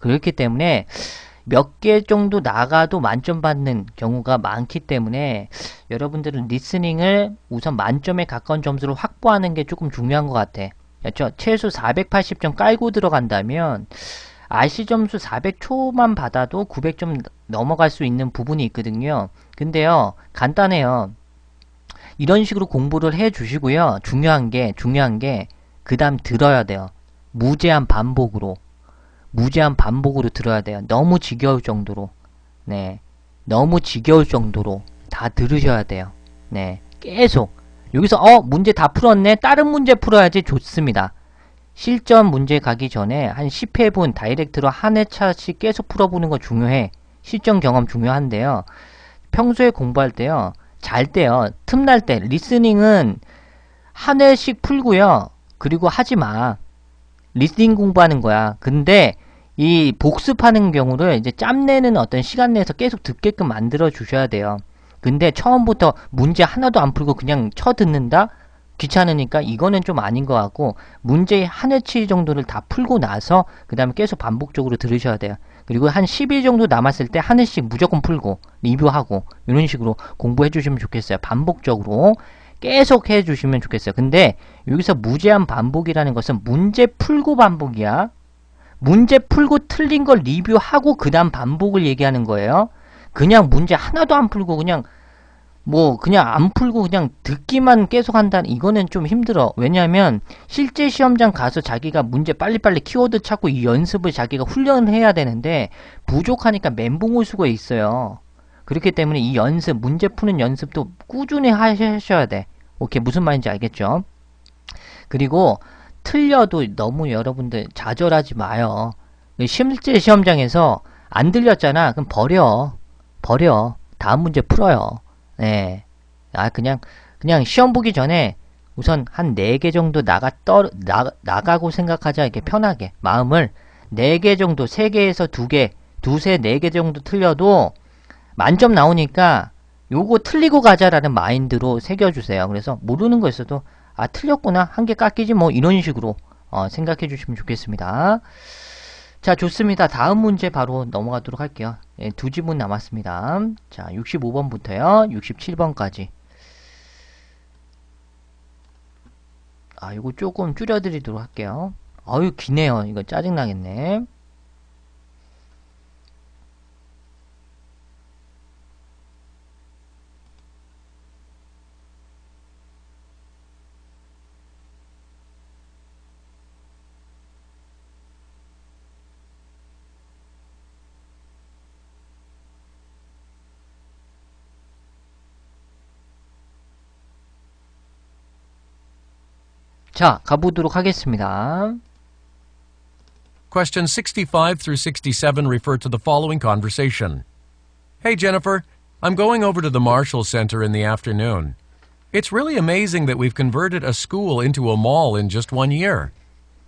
그렇기 때문에 몇 개 정도 나가도 만점 받는 경우가 많기 때문에 여러분들은 리스닝을 우선 만점에 가까운 점수를 확보하는 게 조금 중요한 것 같아. 그렇죠? 최소 480점 깔고 들어간다면 RC 점수 400초만 받아도 900점 넘어갈 수 있는 부분이 있거든요. 근데요, 간단해요. 이런 식으로 공부를 해 주시고요. 중요한 게 그 다음 들어야 돼요. 무제한 반복으로 들어야 돼요. 너무 지겨울 정도로. 네. 너무 지겨울 정도로 다 들으셔야 돼요. 네. 계속. 여기서 문제 다 풀었네. 다른 문제 풀어야지. 좋습니다. 실전 문제 가기 전에 한 10회분 다이렉트로 한 회차씩 계속 풀어보는 거 중요해. 실전 경험 중요한데요. 평소에 공부할 때요. 잘 때요. 틈날 때 리스닝은 한 회씩 풀고요. 그리고 하지 마. 리스닝 공부하는 거야. 근데 이 복습하는 경우를 이제 짬내는 어떤 시간 내에서 계속 듣게끔 만들어 주셔야 돼요. 근데 처음부터 문제 하나도 안 풀고 그냥 쳐듣는다? 귀찮으니까 이거는 좀 아닌 것 같고, 문제 한 회치 정도를 다 풀고 나서 그 다음에 계속 반복적으로 들으셔야 돼요. 그리고 한 10일 정도 남았을 때 한 회씩 무조건 풀고 리뷰하고 이런 식으로 공부해 주시면 좋겠어요. 반복적으로 계속 해 주시면 좋겠어요. 근데 여기서 무제한 반복이라는 것은 문제 풀고 반복이야. 문제 풀고 틀린 걸 리뷰하고 그 다음 반복을 얘기하는 거예요. 그냥 문제 하나도 안 풀고 그냥 안 풀고 그냥 듣기만 계속 한다는, 이거는 좀 힘들어. 왜냐하면 실제 시험장 가서 자기가 문제 빨리빨리 키워드 찾고 이 연습을 자기가 훈련을 해야 되는데 부족하니까 멘붕 올 수가 있어요. 그렇기 때문에 이 연습, 문제 푸는 연습도 꾸준히 하셔야 돼. 오케이, 무슨 말인지 알겠죠? 그리고 틀려도 너무 여러분들 좌절하지 마요. 실제 시험장에서 안 들렸잖아. 그럼 버려. 다음 문제 풀어요. 네. 그냥 시험 보기 전에 우선 한 4개 정도 나가고 생각하자. 이렇게 편하게. 마음을 4개 정도, 3개에서 2개, 2, 4개 정도 틀려도 만점 나오니까 요거 틀리고 가자라는 마인드로 새겨주세요. 그래서 모르는 거 있어도 틀렸구나. 한 개 깎이지 뭐, 이런 식으로 생각해 주시면 좋겠습니다. 자, 좋습니다. 다음 문제 바로 넘어가도록 할게요. 예, 2지문 남았습니다. 자, 65번부터요. 67번까지. 이거 조금 줄여드리도록 할게요. 아유, 기네요. 이거 짜증나겠네. 자, 가보도록 하겠습니다. Questions 65 through 67 refer to the following conversation. Hey, Jennifer, I'm going over to the Marshall Center in the afternoon. It's really amazing that we've converted a school into a mall in just 1 year.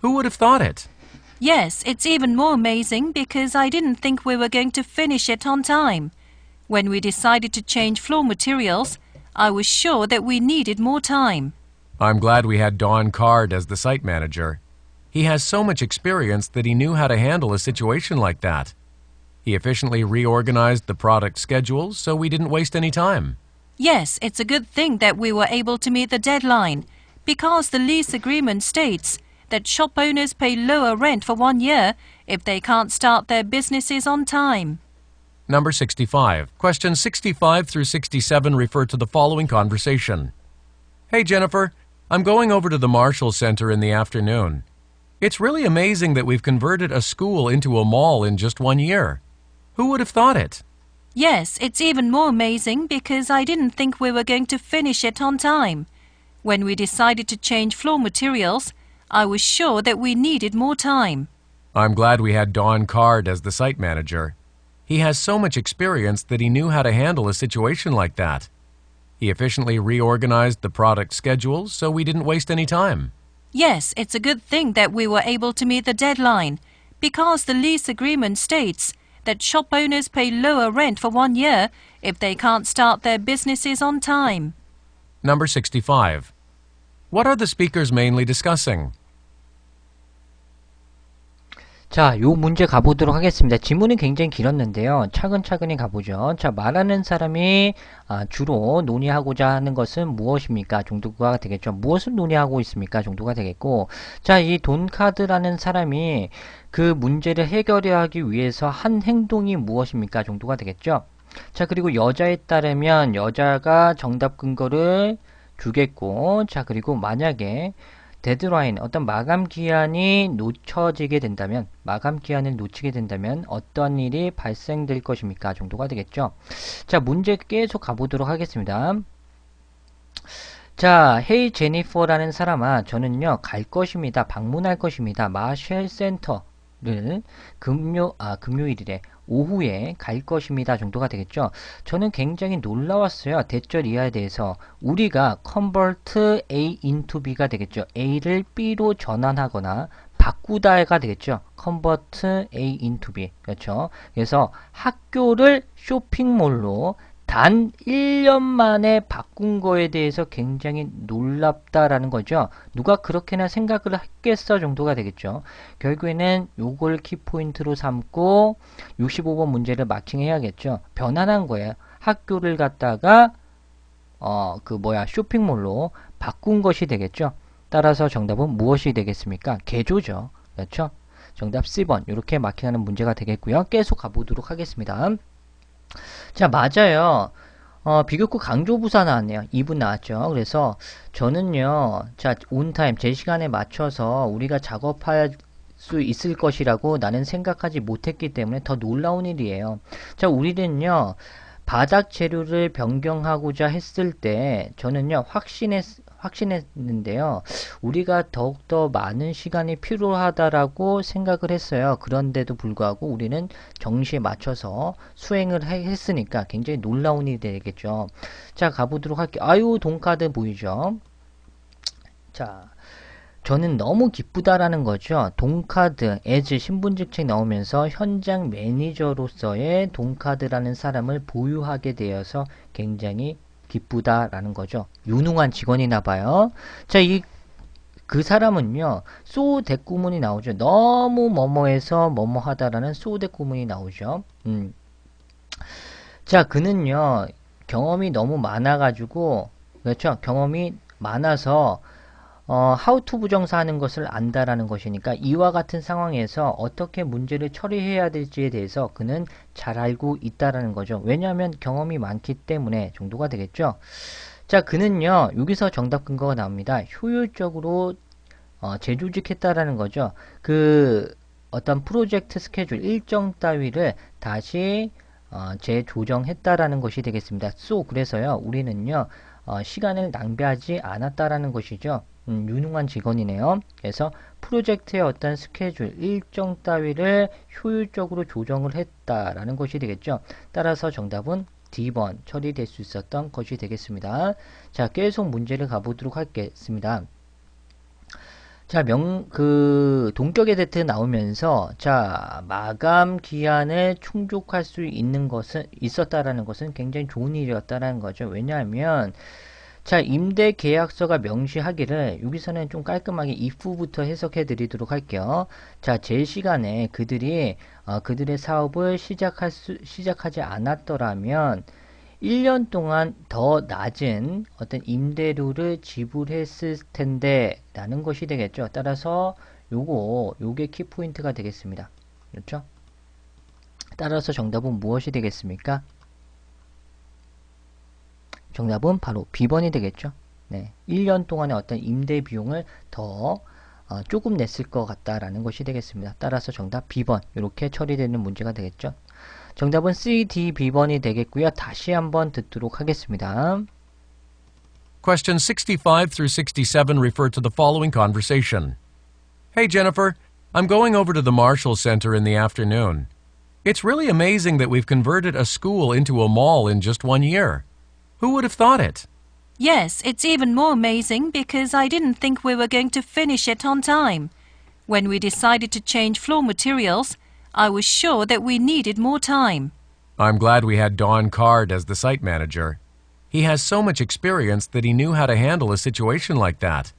Who would have thought it? Yes, it's even more amazing because I didn't think we were going to finish it on time. When we decided to change floor materials, I was sure that we needed more time. I'm glad we had Don Card as the site manager. He has so much experience that he knew how to handle a situation like that. He efficiently reorganized the product schedules so we didn't waste any time. Yes, it's a good thing that we were able to meet the deadline because the lease agreement states that shop owners pay lower rent for 1 year if they can't start their businesses on time. Number 65. Questions 65 through 67 refer to the following conversation. Hey, Jennifer, I'm going over to the Marshall Center in the afternoon. It's really amazing that we've converted a school into a mall in just 1 year. Who would have thought it? Yes, it's even more amazing because I didn't think we were going to finish it on time. When we decided to change floor materials, I was sure that we needed more time. I'm glad we had Don Card as the site manager. He has so much experience that he knew how to handle a situation like that. He efficiently reorganized the product schedules so we didn't waste any time. Yes, it's a good thing that we were able to meet the deadline because the lease agreement states that shop owners pay lower rent for 1 year if they can't start their businesses on time. Number 65. What are the speakers mainly discussing? 자, 요 문제 가보도록 하겠습니다. 지문이 굉장히 길었는데요. 차근차근히 가보죠. 자, 말하는 사람이 주로 논의하고자 하는 것은 무엇입니까? 정도가 되겠죠. 무엇을 논의하고 있습니까? 정도가 되겠고, 자, 이 돈카드라는 사람이 그 문제를 해결해야 하기 위해서 한 행동이 무엇입니까? 정도가 되겠죠. 자, 그리고 여자에 따르면 여자가 정답 근거를 주겠고, 자, 그리고 만약에 데드라인, 어떤 마감 기한이 놓쳐지게 된다면, 마감 기한을 놓치게 된다면 어떤 일이 발생될 것입니까? 정도가 되겠죠. 자, 문제 계속 가보도록 하겠습니다. 자, 헤이 제니퍼라는 사람아, 저는요, 갈 것입니다. 방문할 것입니다. 마셜 센터를 금요일이래. 오후에 갈 것입니다. 정도가 되겠죠. 저는 굉장히 놀라웠어요. 대절 이하에 대해서. 우리가 convert A into B가 되겠죠. A를 B로 전환하거나 바꾸다가 되겠죠. convert A into B. 그렇죠. 그래서 학교를 쇼핑몰로 단 1년 만에 바꾼 거에 대해서 굉장히 놀랍다라는 거죠. 누가 그렇게나 생각을 했겠어 정도가 되겠죠. 결국에는 요걸 키포인트로 삼고 65번 문제를 마킹해야겠죠. 변환한 거예요. 학교를 갖다가 쇼핑몰로 바꾼 것이 되겠죠. 따라서 정답은 무엇이 되겠습니까? 개조죠. 그렇죠? 정답 C번 이렇게 마킹하는 문제가 되겠고요. 계속 가보도록 하겠습니다. 자, 맞아요. 비교급 강조부사 나왔네요. 2분 나왔죠. 그래서 저는요, 자, 온타임, 제 시간에 맞춰서 우리가 작업할 수 있을 것이라고 나는 생각하지 못했기 때문에 더 놀라운 일이에요. 자, 우리는요, 바닥 재료를 변경하고자 했을 때 저는요, 확신했는데요. 우리가 더욱더 많은 시간이 필요하다라고 생각을 했어요. 그런데도 불구하고 우리는 정시에 맞춰서 수행을 했으니까 굉장히 놀라운 일이 되겠죠. 자, 가보도록 할게요. 아유, 돈카드 보이죠? 자, 저는 너무 기쁘다라는 거죠. 돈카드, as 신분직책 나오면서 현장 매니저로서의 돈카드라는 사람을 보유하게 되어서 굉장히 기쁘다라는 거죠. 유능한 직원이나 봐요. 자, 그 사람은요, 소대꾸문이 나오죠. 너무 뭐뭐해서 뭐뭐하다라는 소대꾸문이 나오죠. 자, 그는요, 경험이 너무 많아가지고, 그렇죠? 경험이 많아서, how to 부정사 하는 것을 안다라는 것이니까 이와 같은 상황에서 어떻게 문제를 처리해야 될지에 대해서 그는 잘 알고 있다라는 거죠. 왜냐하면 경험이 많기 때문에 정도가 되겠죠. 자, 그는요, 여기서 정답 근거가 나옵니다. 효율적으로 재조직했다라는 거죠. 그 어떤 프로젝트 스케줄 일정 따위를 다시 재조정했다라는 것이 되겠습니다. 그래서요, 우리는요, 시간을 낭비하지 않았다라는 것이죠. 유능한 직원이네요. 그래서 프로젝트의 어떤 스케줄, 일정 따위를 효율적으로 조정을 했다라는 것이 되겠죠. 따라서 정답은 D번 처리될 수 있었던 것이 되겠습니다. 자, 계속 문제를 가보도록 하겠습니다. 자, 동격의 대트 나오면서, 자, 마감 기한을 충족할 수 있었다라는 것은 굉장히 좋은 일이었다라는 거죠. 왜냐하면, 자, 임대 계약서가 명시하기를 여기서는 좀 깔끔하게 if부터 해석해 드리도록 할게요. 자, 제 시간에 그들의 사업을 시작하지 않았더라면 1년 동안 더 낮은 어떤 임대료를 지불했을 텐데 라는 것이 되겠죠. 따라서 요게 키포인트가 되겠습니다. 그렇죠? 따라서 정답은 무엇이 되겠습니까? 정답은 바로 B번이 되겠죠. 네. 1년 동안의 어떤 임대 비용을 더 조금 냈을 것 같다라는 것이 되겠습니다. 따라서 정답 B번 이렇게 처리되는 문제가 되겠죠. 정답은 C, D, B번이 되겠고요. 다시 한번 듣도록 하겠습니다. Questions 65 through 67 refer to the following conversation. Hey, Jennifer, I'm going over to the Marshall Center in the afternoon. It's really amazing that we've converted a school into a mall in just 1 year. Who would have thought it? Yes, it's even more amazing because I didn't think we were going to finish it on time. When we decided to change floor materials, I was sure that we needed more time. I'm glad we had Don Card as the site manager. He has so much experience that he knew how to handle a situation like that.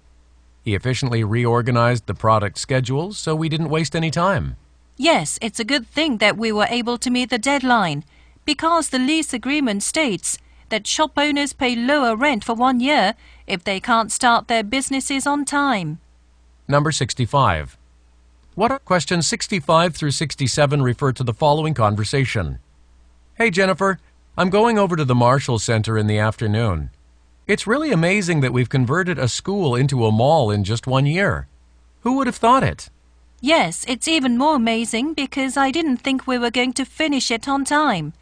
He efficiently reorganized the product schedules so we didn't waste any time. Yes, it's a good thing that we were able to meet the deadline because the lease agreement states that shop owners pay lower rent for 1 year if they can't start their businesses on time. Number 65. What are questions 65 through 67 refer to the following conversation? Hey, Jennifer, I'm going over to the Marshall Center in the afternoon. It's really amazing that we've converted a school into a mall in just 1 year. Who would have thought it? Yes, it's even more amazing because I didn't think we were going to finish it on time.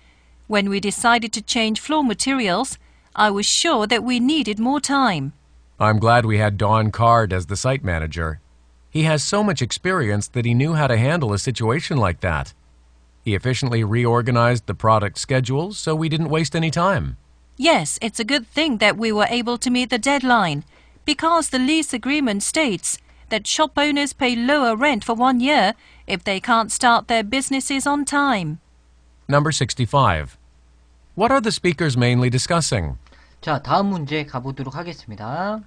When we decided to change floor materials, I was sure that we needed more time. I'm glad we had Don Card as the site manager. He has so much experience that he knew how to handle a situation like that. He efficiently reorganized the product schedules so we didn't waste any time. Yes, it's a good thing that we were able to meet the deadline because the lease agreement states that shop owners pay lower rent for 1 year if they can't start their businesses on time. Number 65. What are the speakers mainly discussing? 자, 다음 문제 가보도록 하겠습니다.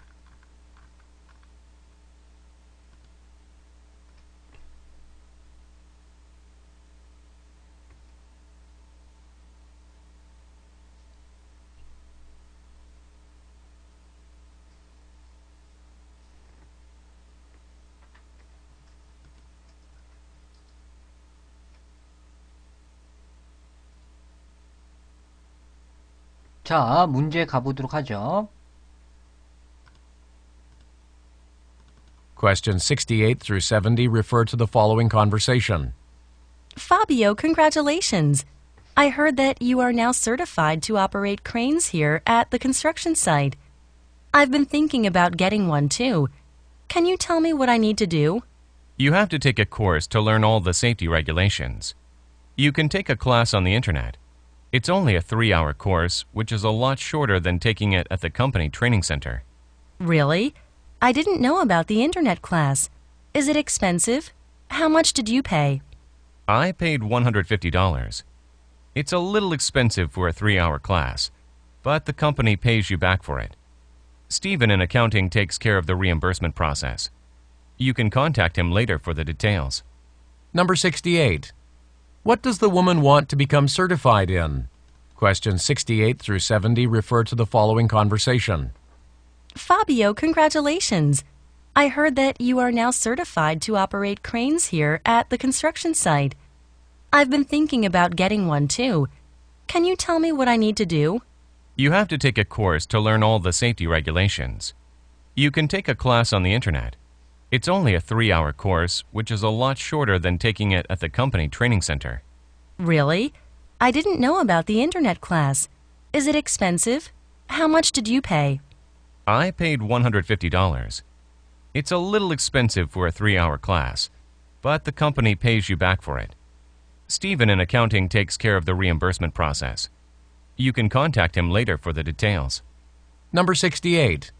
자, 문제 가보도록 하죠. Questions 68 through 70 refer to the following conversation. Fabio, congratulations. I heard that you are now certified to operate cranes here at the construction site. I've been thinking about getting one too. Can you tell me what I need to do? You have to take a course to learn all the safety regulations. You can take a class on the internet. It's only a 3-hour course, which is a lot shorter than taking it at the company training center. Really? I didn't know about the internet class. Is it expensive? How much did you pay? I paid $150. It's a little expensive for a 3-hour class, but the company pays you back for it. Stephen in accounting takes care of the reimbursement process. You can contact him later for the details. Number 68. What does the woman want to become certified in? Questions 68 through 70 refer to the following conversation. Fabio, congratulations. I heard that you are now certified to operate cranes here at the construction site. I've been thinking about getting one too. Can you tell me what I need to do? You have to take a course to learn all the safety regulations. You can take a class on the internet. It's only a 3-hour course, which is a lot shorter than taking it at the company training center. Really? I didn't know about the internet class. Is it expensive? How much did you pay? I paid $150. It's a little expensive for a 3-hour class, but the company pays you back for it. Stephen in accounting takes care of the reimbursement process. You can contact him later for the details. Number 68.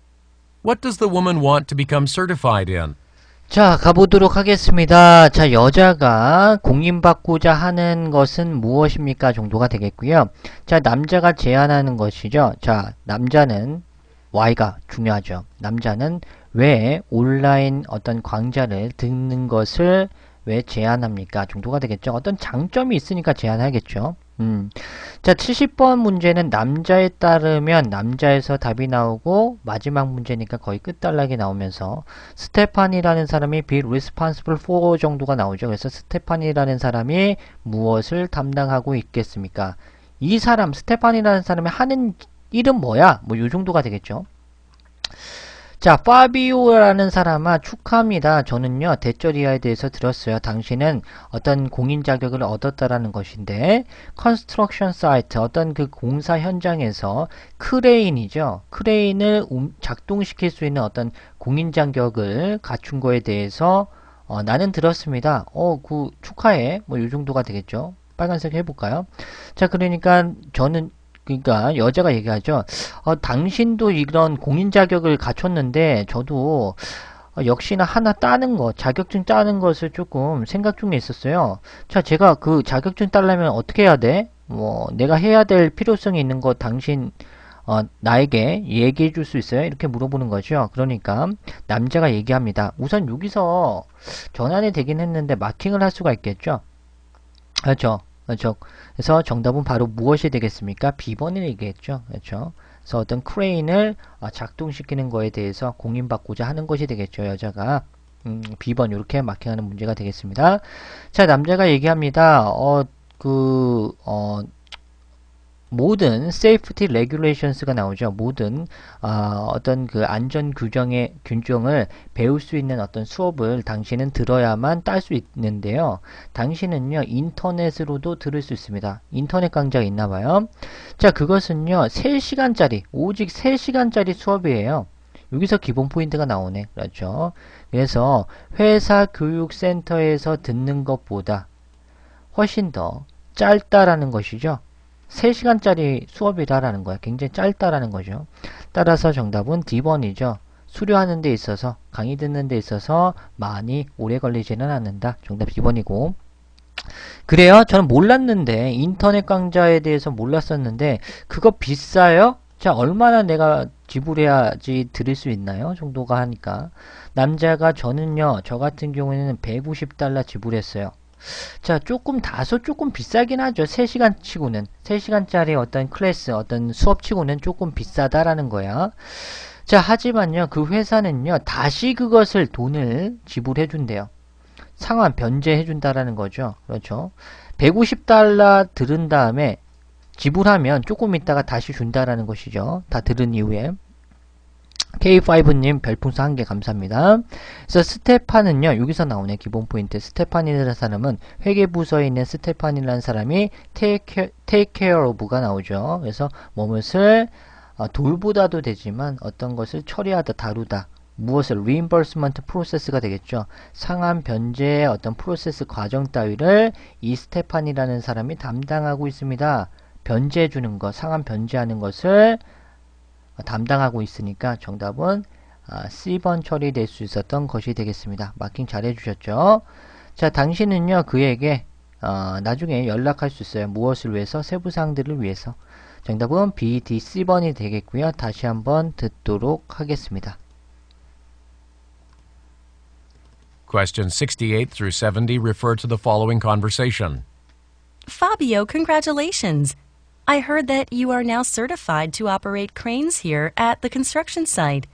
What does the woman want to become certified in? 자, 가보도록 하겠습니다. 자, 여자가 공인받고자 하는 것은 무엇입니까? 정도가 되겠고요. 자, 남자가 제안하는 것이죠. 자, 남자는 Y가 중요하죠. 남자는 왜 온라인 어떤 강좌를 듣는 것을 왜 제안합니까? 정도가 되겠죠. 어떤 장점이 있으니까 제안하겠죠. 자, 70번 문제는 남자에 따르면 남자에서 답이 나오고 마지막 문제니까 거의 끝단락이 나오면서 스테판이라는 사람이 be responsible for 정도가 나오죠. 그래서 스테판이라는 사람이 무엇을 담당하고 있겠습니까? 이 사람, 스테판이라는 사람이 하는 일은 뭐야? 뭐 요 정도가 되겠죠. 자, 자, 파비오라는 사람아 축하합니다. 저는요 대절이하에 대해서 들었어요. 당신은 어떤 공인 자격을 얻었다라는 것인데 컨스트럭션 사이트 어떤 그 공사 현장에서 크레인이죠. 크레인을 작동시킬 수 있는 어떤 공인 자격을 갖춘 거에 대해서 나는 들었습니다. 그 축하해. 뭐 이 정도가 되겠죠. 빨간색 해볼까요? 자, 그러니까 저는 그러니까 여자가 얘기하죠. 당신도 이런 공인 자격을 갖췄는데 저도 역시나 하나 따는 거, 자격증 따는 것을 조금 생각 중에 있었어요. 자, 제가 그 자격증 따려면 어떻게 해야 돼? 뭐 내가 해야 될 필요성이 있는 거 당신 나에게 얘기해 줄 수 있어요? 이렇게 물어보는 거죠. 그러니까 남자가 얘기합니다. 우선 여기서 전환이 되긴 했는데 마킹을 할 수가 있겠죠. 그렇죠. 그렇죠. 그래서 정답은 바로 무엇이 되겠습니까? B번을 얘기했죠. 그렇죠. 그래서 어떤 크레인을 작동시키는 거에 대해서 공인받고자 하는 것이 되겠죠. 여자가. B번 이렇게 마킹하는 문제가 되겠습니다. 자, 남자가 얘기합니다. 모든 safety regulations가 나오죠. 모든 어떤 그 안전 규정을 배울 수 있는 어떤 수업을 당신은 들어야만 딸 수 있는데요. 당신은요 인터넷으로도 들을 수 있습니다. 인터넷 강좌가 있나봐요. 자, 그것은요 3시간짜리 오직 3시간짜리 수업이에요. 여기서 기본 포인트가 나오네. 그렇죠. 그래서 회사 교육센터에서 듣는 것보다 훨씬 더 짧다라는 것이죠. 3시간짜리 수업이다라는 거야. 굉장히 짧다라는 거죠. 따라서 정답은 D번이죠. 수료하는 데 있어서 강의 듣는 데 있어서 많이 오래 걸리지는 않는다. 정답 D번이고. 그래요? 저는 몰랐는데 인터넷 강좌에 대해서 몰랐었는데 그거 비싸요? 자, 얼마나 내가 지불해야지 들을 수 있나요? 정도가 하니까 남자가 저는요 저 같은 경우에는 $150 지불했어요. 자, 다소 조금 비싸긴 하죠. 3시간 치고는. 3시간짜리 어떤 클래스, 어떤 수업 치고는 조금 비싸다라는 거야. 자, 하지만요, 그 회사는요, 다시 그것을 돈을 지불해 준대요. 상환, 변제해 준다라는 거죠. 그렇죠. $150 들은 다음에 지불하면 조금 있다가 다시 준다라는 것이죠. 다 들은 이후에. K5님 별풍선 1개 감사합니다. 그래서 스테판은요, 여기서 나오네, 기본 포인트. 스테판이라는 사람은 회계부서에 있는 스테판이라는 사람이 take care of가 나오죠. 그래서 무엇을 돌보다도 되지만 어떤 것을 처리하다, 다루다. 무엇을 reimbursement process가 되겠죠. 상환 변제의 어떤 프로세스 과정 따위를 이 스테판이라는 사람이 담당하고 있습니다. 변제해 주는 것, 상환 변제하는 것을 담당하고 있으니까 정답은 C번 처리될 수 있었던 것이 되겠습니다. 마킹 잘 해주셨죠? 자, 당신은요 그에게 나중에 연락할 수 있어요. 무엇을 위해서? 세부사항들을 위해서. 정답은 B, D, C번이 되겠고요. 다시 한번 듣도록 하겠습니다. Questions 68 through 70 refer to the following conversation. Fabio, congratulations! I heard that you are now certified to operate cranes here at the construction site.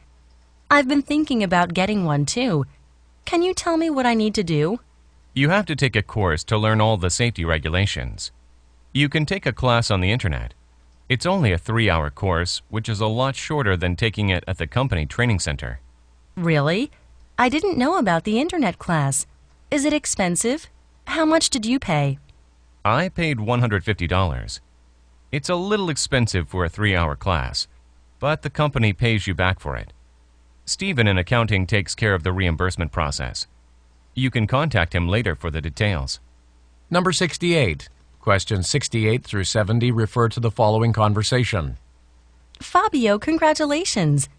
I've been thinking about getting one too. Can you tell me what I need to do? You have to take a course to learn all the safety regulations. You can take a class on the internet. It's only a 3-hour course, which is a lot shorter than taking it at the company training center. Really? I didn't know about the internet class. Is it expensive? How much did you pay? I paid $150. It's a little expensive for a 3-hour class, but the company pays you back for it. Stephen in accounting takes care of the reimbursement process. You can contact him later for the details. Number 68. Questions 68 through 70 refer to the following conversation. Fabio, congratulations!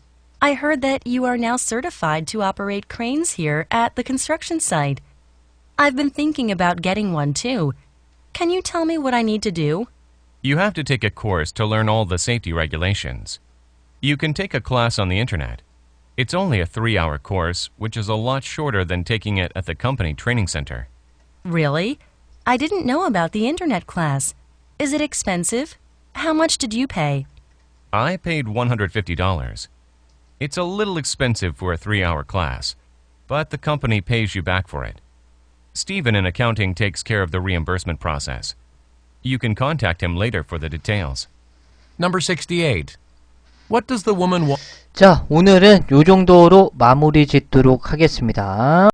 I heard that you are now certified to operate cranes here at the construction site. I've been thinking about getting one too. Can you tell me what I need to do? You have to take a course to learn all the safety regulations. You can take a class on the internet. It's only a 3-hour course, which is a lot shorter than taking it at the company training center. Really? I didn't know about the internet class. Is it expensive? How much did you pay? I paid $150. It's a little expensive for a 3-hour class, but the company pays you back for it. Stephen in accounting takes care of the reimbursement process. You can contact him later for the details. Number 68. What does the woman want? 자, 오늘은 요 정도로 마무리 짓도록 하겠습니다.